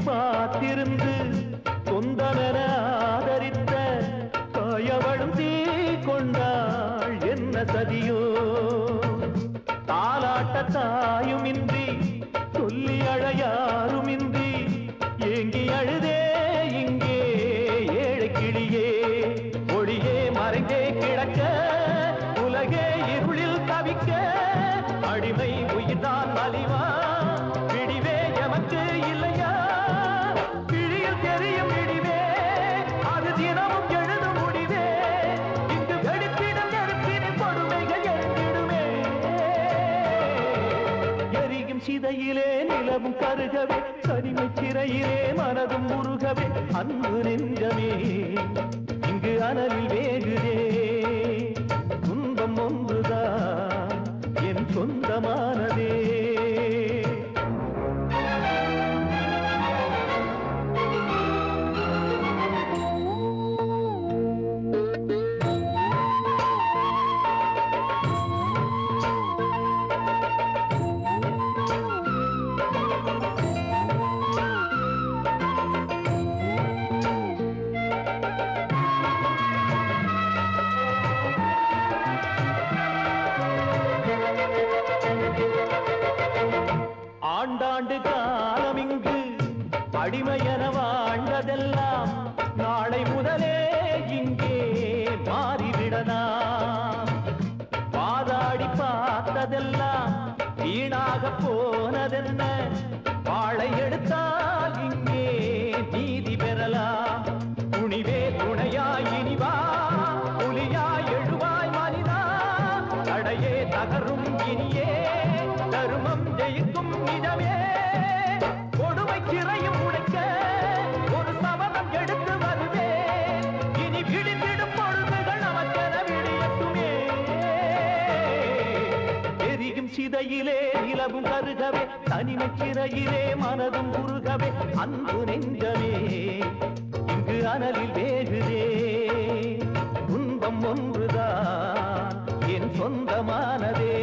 காத்திருந்து சொந்தமென ஆதரித்த காயவளும் தீ கொண்டாள் என்ன சதியோ. தாலாட்ட தாயுமின்றி சொல்லி அழையாருமின்றி ஏங்கி அழுதே இங்கே ஏழை கிளியே. ஒளியே மறைந்தே கிடக்க உலகே இருளில் தவிக்க, அடிமை உயிர்தான் மலிவா விடிவே எமக்கு இல்லையா. கிழியில் தெரியும் விடிவே அது தினமும் எழுதும் முடிவே, இங்கு வெடிப்பிடும் நெருப்பினின் கொடுமைகள் எழுதிடுமே. எரியும் சிதையிலே நிலவும் கருகவே, தனிமை சிறையிலே மனதும் உருகவே, அன்பு நெஞ்சமே இங்கு அனலில் வேகுதே. துன்பம் ஒன்றுதான் என் சொந்தமானதே. ஆண்டாண்டு காலம் இங்கு அடிமையென வாழ்ந்ததெல்லாம் நாளை முதலே இங்கே மாறிவிடலாம். வாதாடி பார்த்ததெல்லாம் வீணாக போனதென்ன, வாழை எடுத்தால் இங்கே நீதி பெறலாம். துணிவே துணையாய் இனிவா, புலியாய் எழுவாய் மனிதா, தடையே தகரும் இனியே தருமம் ஜெயிக்கும் நிஜமே. கொடுமை சிறையும் உடைக்க ஒரு சபதம் எடுத்து வருவே, இனி விழிந்திடும் பொழுதுகள் நமக்கென விழியட்டுமே. எரியும் சிதையிலே நிலவும் கருகவே, தனிமை சிறையிலே மனதும் உருகவே, அன்பு நெஞ்சமே இங்கு அனலில் வேகுதே. துன்பம் ஒன்றுதான் என் சொந்தமானதே,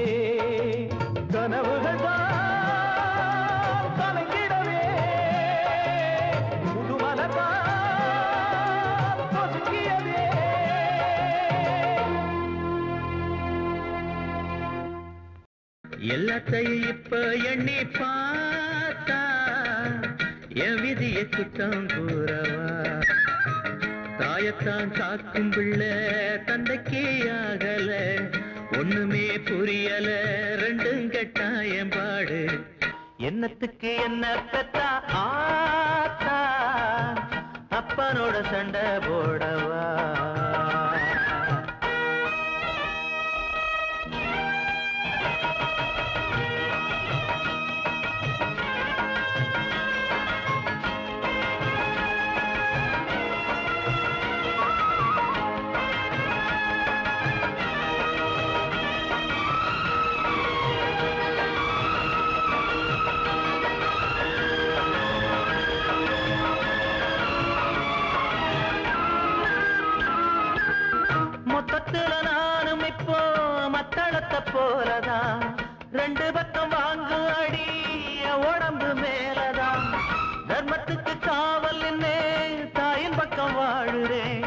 கனவுகள் தான் எல்லாத்தையும் இப்ப எண்ணி பார்த்தா என் விதிய குத்தம் கூறவா தாயத்தான் காக்கும் பிள்ளை தந்தைக்கே ஆகல ஒண்ணுமே புரியல ரெண்டும் கெட்டாயம் பாடு என்னத்துக்கு என்ன பெத்தா ஆத்தா அப்பனோட சண்டை போடவா மொத்தத்துல நானும் இப்போ மத்தளத்தை போலதான் ரெண்டு பக்கம் வாங்கு அடி உடம்பு மேலதான் தர்மத்துக்கு காவல் நின்னே தாயின் பக்கம் வாழுறேன்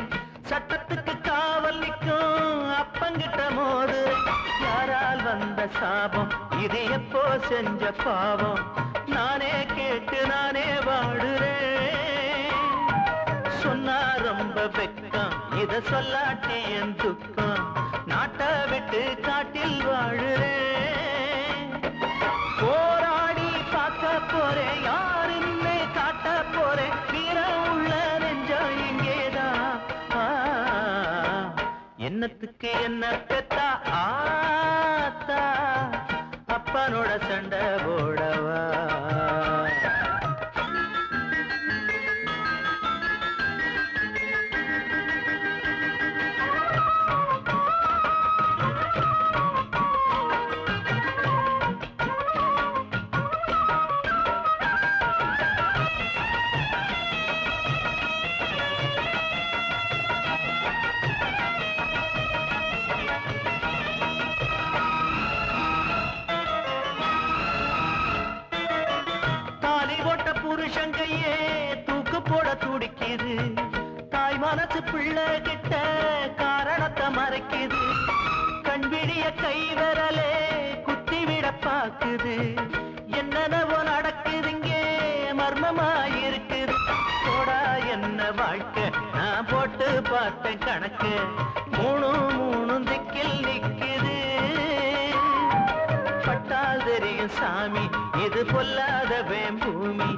சட்டத்துக்கு காவல் நிற்கும் அப்பங்கிட்ட மோதுறேன் யாரால் வந்த சாபம் இது எப்போ செஞ்ச பாவம் நானே கேட்டு நானே வாழுறேன் சொன்னா ரொம்ப வெக்கம் இத சொல்லாட்டி என் துக்கம் நாட்டை விட்டு காட்டில் வாழுறேன் போராடி பார்க்க போறேன் யாருன்னு காட்ட போறேன் வீரம் உள்ள நெஞ்சம் இங்கேதான் என்னத்துக்கு என்ன பெத்தா ஆத்தா அப்பனோட சண்டை போடவா புருஷங்கையே தூக்கு போட துடிக்குது தாய் மனசு பிள்ளை கிட்ட காரணத்தை மறைக்குது கண்விழிய கை விரலே குத்தி விட பாக்குது என்னென்னவோ நடக்குதுங்க மர்மமாயிருக்குது போடா என்ன வாழ்க்கை நான் போட்டு பார்த்தேன் கணக்கு மூணு திக்கில் நிக்குது பட்டால் தெரியும் சாமி இது பொல்லாத பூமி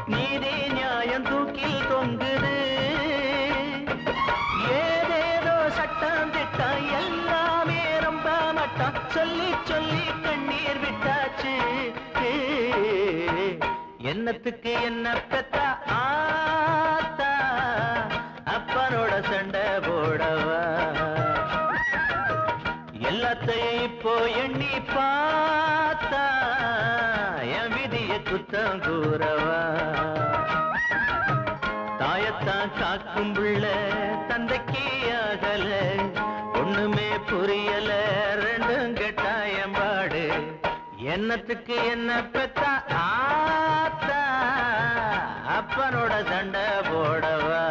நீதி நியாயம் தூக்கில் தொங்குது ஏதேதோ சட்டம் திட்டம் எல்லாமே ரொம்ப மட்டம் சொல்லி சொல்லி கண்ணீர் விட்டாச்சு என்னத்துக்கு என்ன பெத்தா ஆத்தா அப்பனோட சண்டை போடவா எல்லாத்தையும் இப்போ எண்ணி பார்த்தா என் விதிய குத்தம் கூறவா தாயத்தான் காக்கும் பிள்ள தந்தைக்கே ஆகல ஒண்ணுமே புரியல ரெண்டும் கெட்டாயம் பாடு என்னத்துக்கு என்ன பெத்தா ஆத்தா அப்பனோட சண்டை போடவா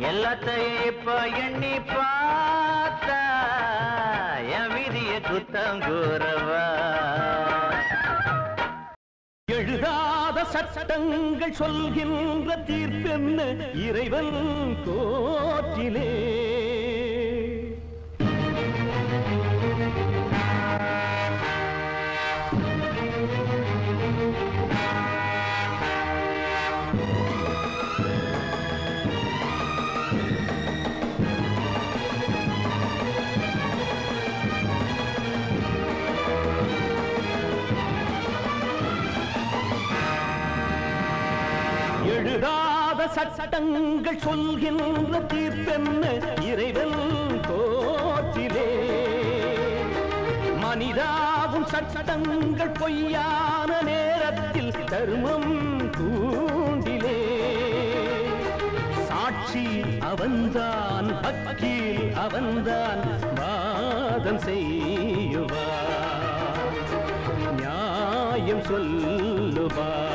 எல்லாத்தையும் இப்போ எண்ணி பார்த்தா என் விதிய குத்தம் கூறவா எழுதாத சட்டங்கள் சொல்கின்ற தீர்ப்பென்ன இறைவன் கோற்றிலே எழுதாத சட்டங்கள் சொல்கின்ற தீர்ப்பென்ன இறைவன் கோற்றிலே மனிதாவும் சட்டங்கள் பொய்யான நேரத்தில் தர்மம் கூண்டிலே சாட்சி அவன்தான் வக்கீல் அவன்தான் வாதம் செய்யுவான் நியாயம் சொல்லுவான்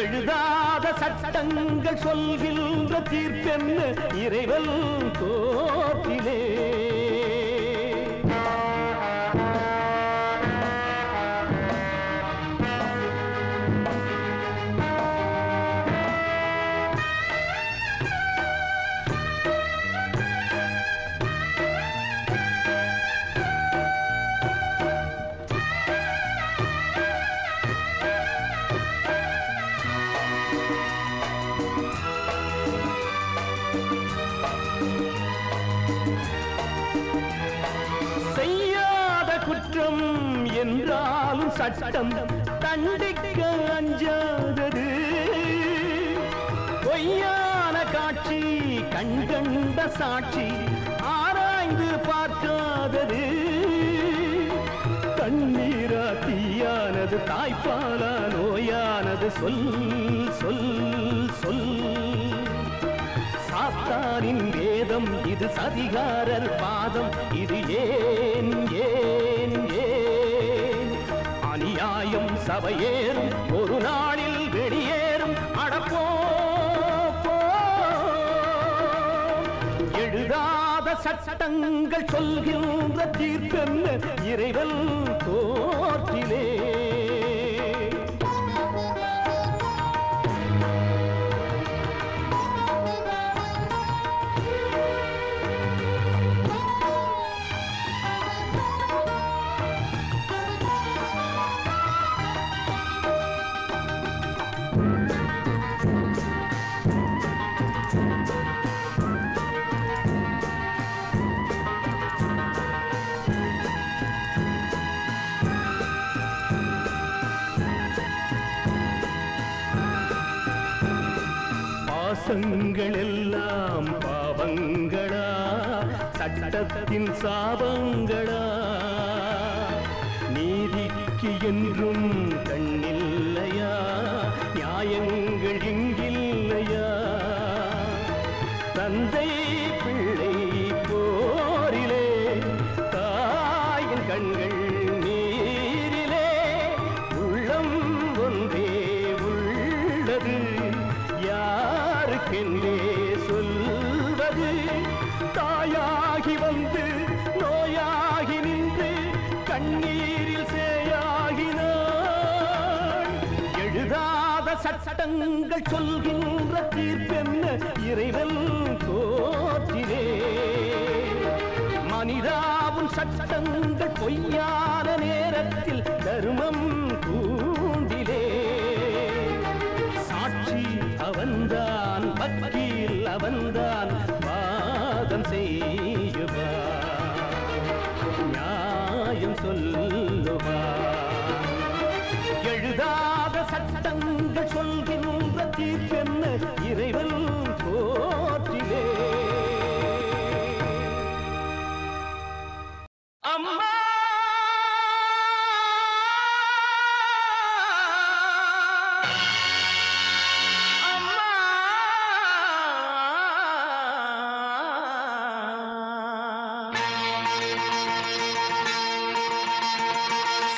எழுதாத சட்டங்கள் சொல்கின்ற தீர்ப்பென்ன இறைவன் கோற்றிலே குற்றம் என்றாலும் சட்டம் தண்டிக்க அஞ்சாதது. பொய்யான காட்சி கண்கண்ட சாட்சி ஆராய்ந்து பார்க்காதது. தண்ணீரா தீயானது தாய்ப்பாலா நோயானது சொல் சொல் சொல். சாத்தானின் வேதம் இது சதிகாரர் பாதம் இது ஏன் ஏன் ஏன். அநியாயம் சபையேறும் ஒரு நாளில் வெளியேறும் அடப்போ. எழுதாத சட்டங்கள் சொல்கின்ற தீர்ப்பென்ன இறைவன் கோர்ட்டிலே. பாசங்கள் எல்லாம் பாவங்களா சட்டத்தின் சாபங்களா. நீதிக்கு என்றும் கண்ணில்லையா நியாயங்கள் இங்கில்லையா. தந்தை பிள்ளை போரிலே தாயின் கண்கள் நீரிலே உள்ளம் ஒன்றே உள்ளது யாருக்கென்றே சொல்வது. தாயாகி வந்து நோயாகி நின்று கண்ணீரில் சேயாகினாள். எழுதாத சட்டங்கள் சொல்கின்ற தீர்ப்பென்ன இறைவன் கோர்ட்டிலே. மனிதாவும் சட்டங்கள் பொய்யான நேரத்தில் தர்மம் கூண்டிலே. சாட்சி அவன்தான் வக்கீல் அவன்தான் வாதம் செய்யுவான் நியாயம் சொல்லுவான். எழுதாத சட்டங்கள் சொல்கின்ற தீர்ப்பென்ன இறைவன் கோர்ட்டிலே. அம்மா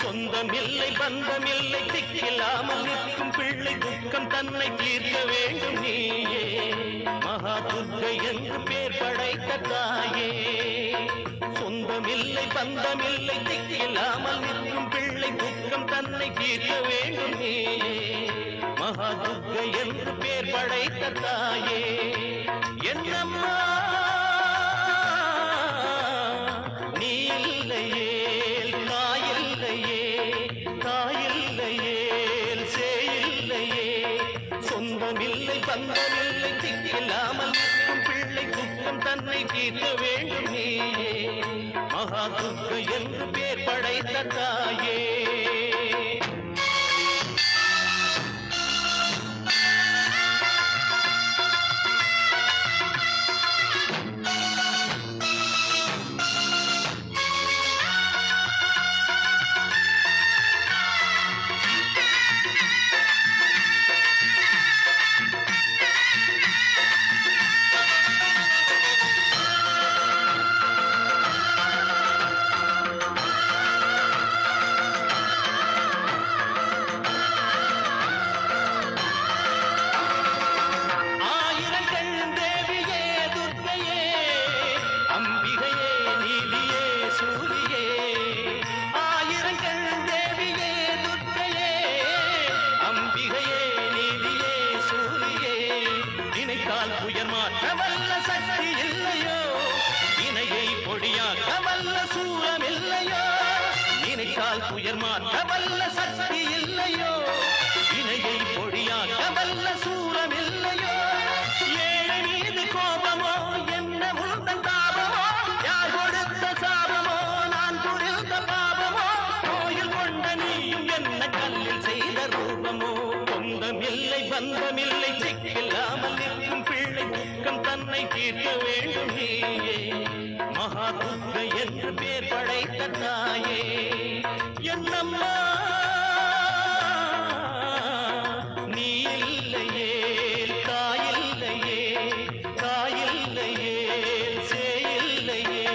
சொந்தமில்லை பந்தமில்லை திக்கில்லாமல் நிற்கும் பிள்ளை துக்கம் தன்னை தீர்க்க வேண்டும் நீயே. மகா துர்க்கை என்று பேர் படைத்த தாயே. சொந்தமில்லை பந்தமில்லை திக்கில்லாமல் நிற்கும் பிள்ளை துக்கம் தன்னை தீர்க்க வேண்டும் நீயே. மகா துர்க்கை என்று பேர் படைத்த தாயே. என்னம்மா நீ இல்லையே சொந்தமில்லை பந்தமில்லை திக்கில்லாமல் நிற்கும் பிள்ளை துக்கம் தன்னை தீர்க்க வேண்டும் நீயே. மகா துர்க்கை என்று பேர் படைத்த தாயே. பாவமோ யார் கொடுத்த சாபமோ நான் புரிந்த பாவமோ என்று பேர் படைத்த தாயே என்னம்மா நீ இல்லையே தாயில்லையே தாயில்லையே சேயில்லையே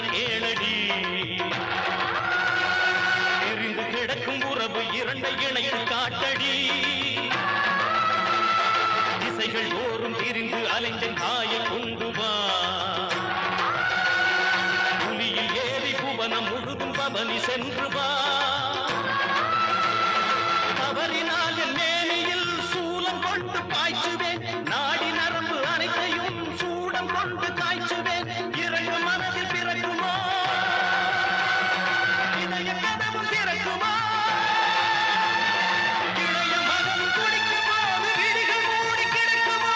கேளடி எரிந்து கிடக்கும் உறவு இரண்டை இணைத்து காட்டடி திசைகள் ஓரும் திரிந்து அலைந்த தாயை கொண்டு வா புலியில் ஏறி புவனம் முழுதும் பவனி சென்று வா தவறினால் என் மேனியில் சூலம் கொண்டு பாய்ச்சுவேன் நாடி நரம்பு அனைத்தையும் சூடம் கொண்டு காய்ச்சுவேன் இறங்கு மனதில் பிறக்குமா இதய கதவு பிறக்குமா இளைய மகன் குடிக்கும் போது விழிகள் மூடி கிடக்குமா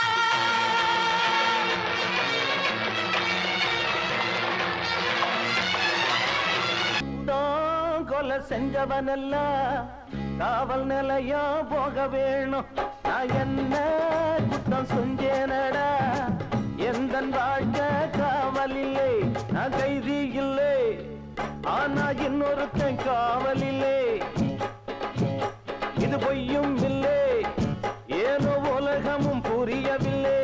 கொலை செஞ்சவனெல்லாம் காவல் நிலையம் போக வேணும் நான் என்ன குற்றம் செஞ்சேனடா எந்த வாழ்க்கை காவலில்லை நான் கைதி இல்லை ஆனா இன்னொருத்தன் காவலில்லை இது பொய்யும் இல்லை ஏனோ உலகமும் புரியவில்லை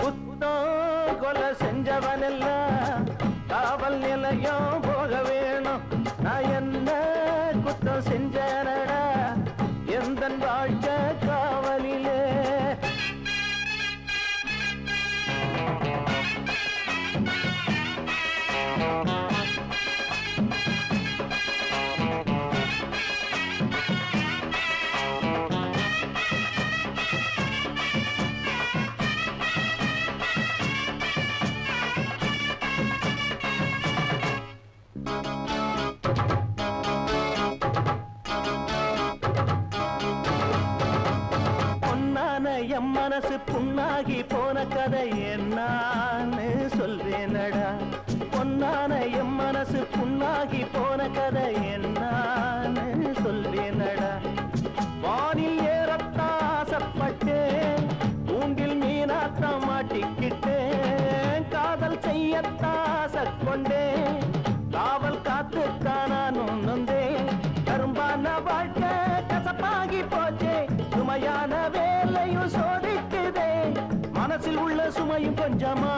குத்தம் கொலை செஞ்சவனெல்லாம் காவல் நிலையம் போக வேணும் நான் என்ன குத்தம் செஞ்சேனடா எந்த வாழ்க்கை காவலிலே என் மனசு புண்ணாகி போன கதை என்னான்னு சொல்வேனடா பொன்னான என் மனசு புண்ணாகி போன கதை என்னான்னு சொல்வேனடா வானில் ஏறத்தான் ஆசைப்பட்டேன் ஊண்டில் மீனாத்தான் மாட்டிக்கிட்டேன் காதல் செய்யத்தான் ஆசை கொண்டேன் காவல் காத்துத்தான் நான் நொந்தேன் கரும்பான வாழ்க்கை கசப்பாகி போச்சே சுமையான வேலையும் சோதிக்குதே மனசில் உள்ள சுமையும் கொஞ்சமா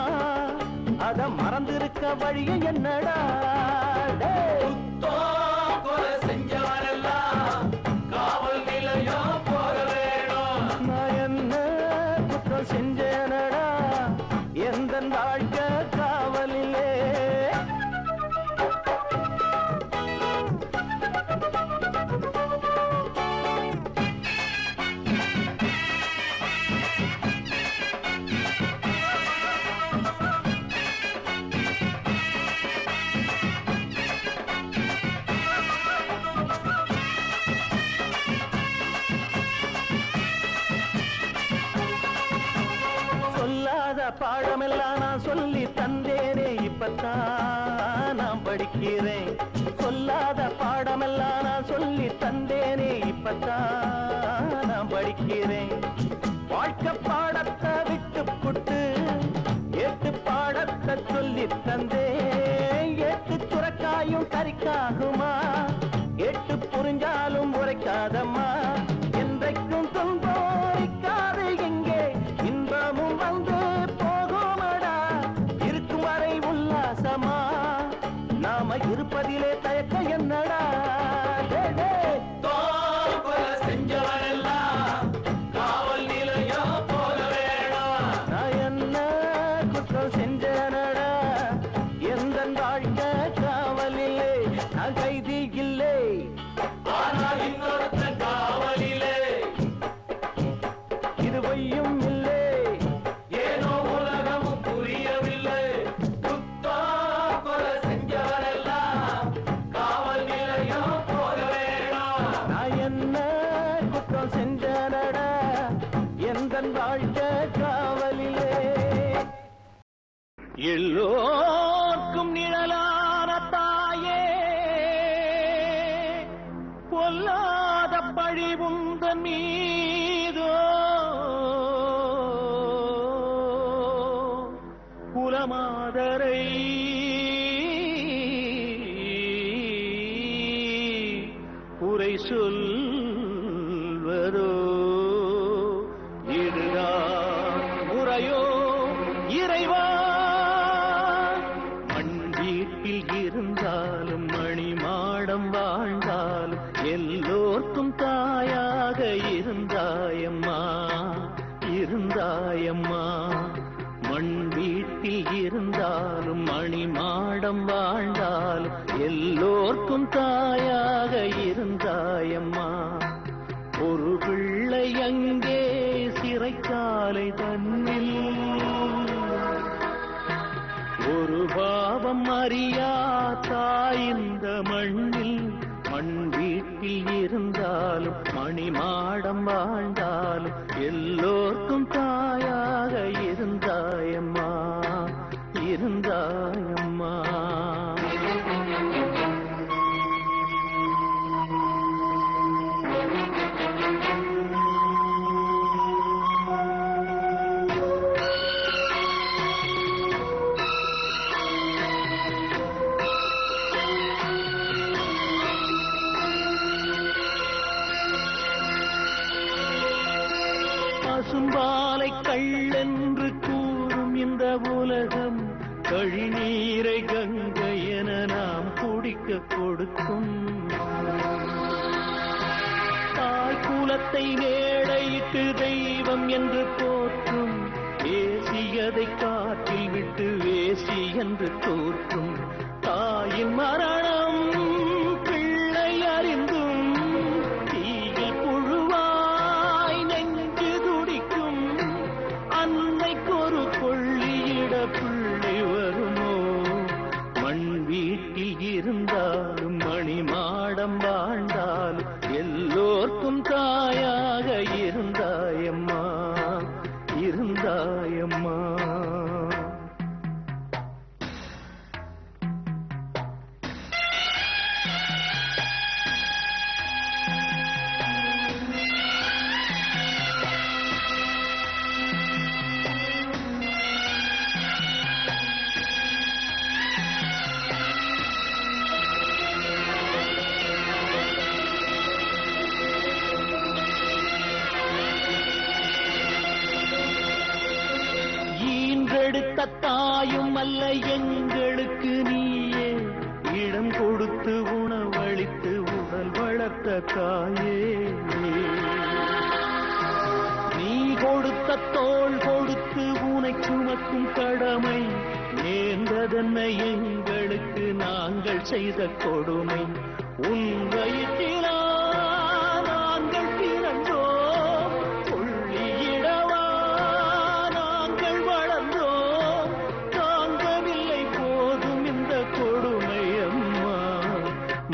அத மறந்திருக்க வழிய என்னடா கொலை செஞ்சவரெல்லாம் காவல் நிலையம் போக வேணும் நான் என்ன குற்றம் செஞ்சேனடா எந்த வாழ்க்கை காவலிலே பாடமெல்லாம் நான் சொல்லி தந்தேனே இப்பத்தான் நான் படிக்கிறேன் சொல்லாத பாடமெல்லாம் நான் சொல்லி தந்தேனே இப்பத்தான் நான் படிக்கிறேன் வாழ்க்கை பாடத்தை விட்டு புட்டு ஏட்டு பாடத்தை சொல்லி தந்தேன் ஏட்டு சுரக்காயும் கறிக்காகுமா எட்டு புரிஞ்சாலும் உரைக்காதம்மா என்றைக்கும் துன்போரிக்காது எங்கே இன்பமும் வந்து நாம இருப்பதிலே தயக்க என்னடா கொலை செஞ்சவரெல்லாம் காவல் நிலையம் போக வேணும் நான் என்ன குற்றம் செஞ்சனடா எந்த வாழ்க்கை காவலிலே நான் கைதி இல்லை ஆனால் இன்னொருத்த காவலிலே இது பொய்யும் இல்லை ஏனோ உலகமும் புரியவில்லை குத்தா கொலை செஞ்சவரெல்லாம் காவல் நிலையம் போக வேணும் நான் என்ன குற்றம் செஞ்சனடா எந்த வாழ்க்கை காவலிலே எல்லோர்க்கும் நிழலான தாயே பொல்லாத பழி உந்தன் மீதோ குலமாதரை குறை சொல்வதோ இதுதான் முறையோ இறைவா மண் வீட்டில் இருந்தாலும் மணிமாடம் வாழ்ந்தாலும் எல்லோர்க்கும் தாயாக இருந்தாயம்மா இருந்தாயம்மா மண் வீட்டில் இருந்தாலும் மணிமாடம் வாழ்ந்தாலும் எல்லோர்க்கும் தாயாக இருந்தாயம்மா ஒரு பிள்ளை அங்கே சிறைச்சாலை தன்னில் ஒரு பாவம் அறியா தாய் இந்த மண்ணில் மண் வீட்டில் இருந்தாலும் மணிமாடம் வாழ்ந்தாலும் எல்லோர்க்கும் தாயாக இருந்தாயம்மா இருந்தாயம்மா பசும்பாலை கள்ளென்று கூறும் இந்த உலகம் கழிநீரை கங்கை என நாம் குடிக்க கொடுக்கும் தாய் குலத்தை மேடையிட்டு தெய்வம் என்று போற்றும் பேசியதை காற்றில் விட்டு வேசி என்று தோற்றும் தாயின் மரணம் பிள்ளை அறிந்தும் தீயில் புழுவாய் நெஞ்சு துடிக்கும் அன்னைக்கொரு கொள்ளியிட பிள்ளை வருமோ மண் வீட்டில் இருந்தாலும் மணிமாடம் வாழ்ந்தாலும் எல்லோர்க்கும் தாயாக இருந்தாயம்மா இருந்தாயம்மா ஈன்றெடுத்த தாயும் அல்ல எங்களுக்கு நீயே இடம் கொடுத்து உணவளித்து உடல் வளர்த்த தாயே நீ கொடுத்த தோள் கொடுத்து உனை சுமக்கும் கடமை நேர்ந்ததென்ன எங்களுக்கு நாங்கள் செய்த கொடுமை உன் வயிற்றிலா நாங்கள் பிறந்தோம் கொள்ளியிடவா நாங்கள் வளர்ந்தோம் தாங்கவில்லை போதும் இந்த கொடுமை அம்மா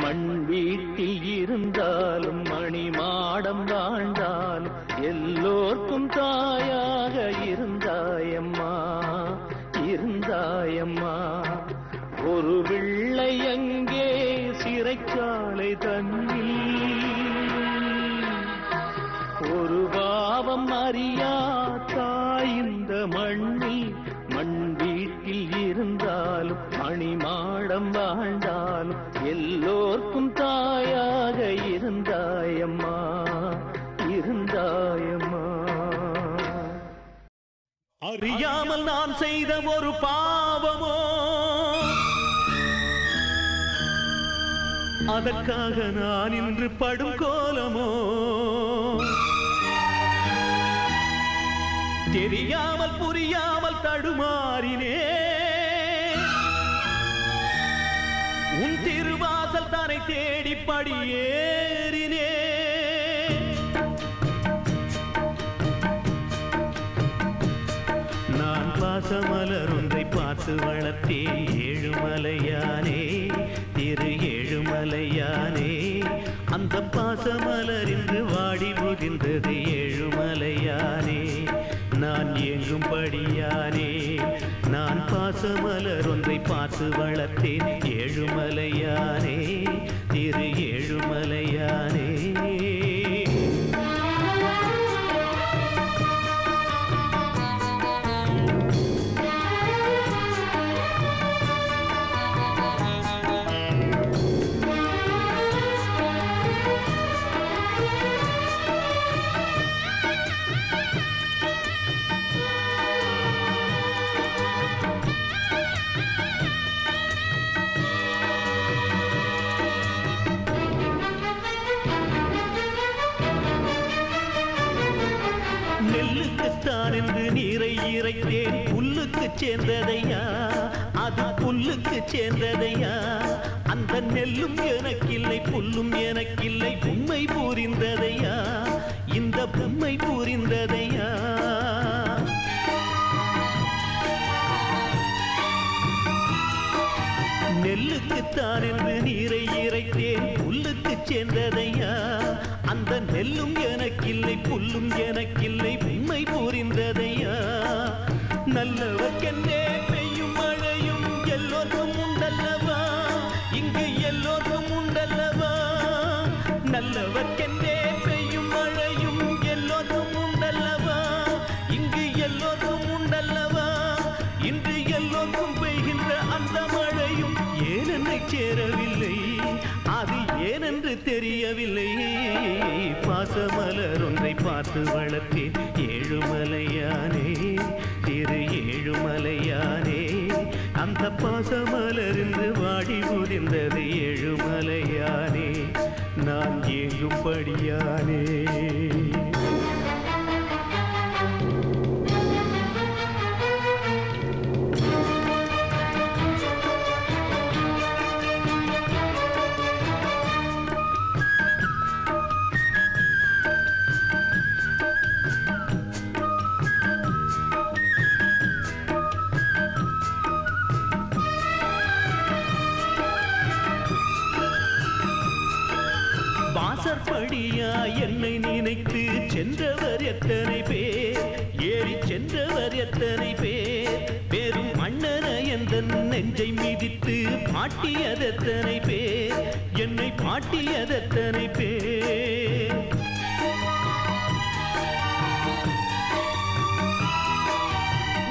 மண் வீட்டில் இருந்தாலும் மணிமாடம் வாழ்ந்தாலும் எல்லோர்க்கும் தாயாக இருந்தாயம்மா இருந்தாயம்மா ஒரு பிள்ளை அங்கே சிறைச்சாலை தன்னில் ஒரு பாவம் அறியா தாய் இந்த மண்ணில் மண் வீட்டில் இருந்தாலும் மணிமாடம் வாழ்ந்தாலும் எல்லோர்க்கும் தாயாக இருந்தாயம்மா இருந்தாயம்மா அறியாமல் நான் செய்த ஒரு பாவமோ அதற்காக நான் இன்று படும் கோலமோ தெரியாமல் புரியாமல் தடுமாறினே உன் திருவாசல் தானை தேடி படியேறினே நான் பாசமலர் ஒன்றை பார்த்து வளர்த்தேன் ஏழுமலையானே திரு ஏழுமலையானே அந்த பாசமலர் இன்று வாடி முதிர்ந்தது ஏழுமலையானே நான் ஏங்கும்படியானே நான் பாசமலர் ஒன்றை பார்த்து வளர்த்தேன் ஏழுமலையானே திரு ஏழுமலையானே நெல்லுக்குத்தான் என்று நீரை இறைத்தேன் புல்லுக்கு சேர்ந்ததையா அது புல்லுக்கு சேர்ந்ததையா அந்த நெல்லும் எனக்கில்லை புல்லும் எனக்கில்லை உண்மை புரிந்ததையா இந்த உண்மை புரிந்ததையா நெல்லுக்குத்தான் என்று நீரை இறைத்தேன் புல்லுக்கு சேர்ந்ததையா அந்த நெல்லும் எனக்கில்லை புல்லும் எனக்கில்லை உண்மை புரிந்ததையா நல்லவர்க்கென்றே பெய்யும் மழையும் எல்லோருக்கும் உண்டல்லவா இங்கு எல்லோருக்கும் உண்டல்லவா நல்லவர்க்கென்றே பெய்யும் மழையும் எல்லோருக்கும் உண்டல்லவா இங்கு எல்லோருக்கும் உண்டல்லவா இன்று எல்லோருக்கும் பெய்கின்ற அந்த மழையும் ஏன் என்னை சேரவில்லை அது ஏனென்று தெரியவில்லை பாசமலர் ஒன்றை பார்த்து வளர்த்தேன் ஏழுமலையானே திரு ஏழுமலையானே அந்த பாசமலர் இன்று வாடி முதிர்ந்தது ஏழுமலையானே நான் ஏங்கும்படியானே வாசற்படியா என்னை நினைத்து சென்றவர் எத்தனை பேர் ஏறி சென்றவர் எத்தனை பேர் வெறும் மன்னன எந்த நெஞ்சை மிதித்து பாட்டியதெத்தனை பேர் என்னை பாட்டியதெத்தனை பேர்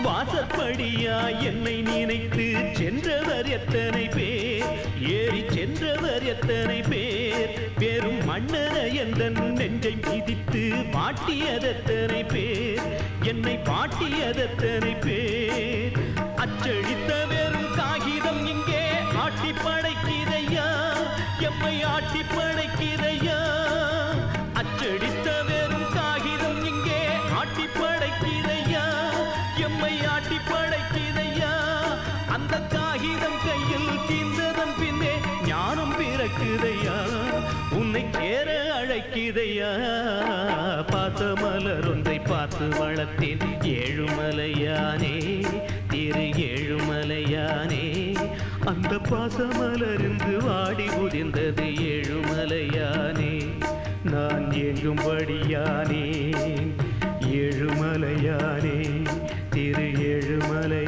வாசற்படியா என்னை நினைத்து சென்றவர் எத்தனை பேர் ஏறி சென்றவர் எத்தனை பேர் வெறும் மன்னன எந்த நெஞ்சை மிதித்து பாட்டியதெத்தனை பேர் என்னை பாட்டியதெத்தனை பேர் அச்சழித்த வெறும் காகிதம் இங்கே ஆட்டி படைக்கிறையா எம்மை ஆட்டி படைக்கிறையா அச்சடித்த வெறும் காகிதம் இங்கே ஆட்டி படைக்கிறையா எம்மை ஆட்டி படைக்கிறையா அந்த காகிதம் கையில் தீர்ந்ததன் பின்னே ஞானம் பிறக்குதையா உன்னை சேர அழைக்குதையா பாசமலர் ஒன்றை பார்த்து வளர்த்தேன் ஏழுமலையானே திரு ஏழுமலையானே அந்த பாசமலர் இன்று வாடி முதிர்ந்தது ஏழுமலையானே நான் ஏங்கும்படியானே ஏழுமலையானே திரு ஏழுமலை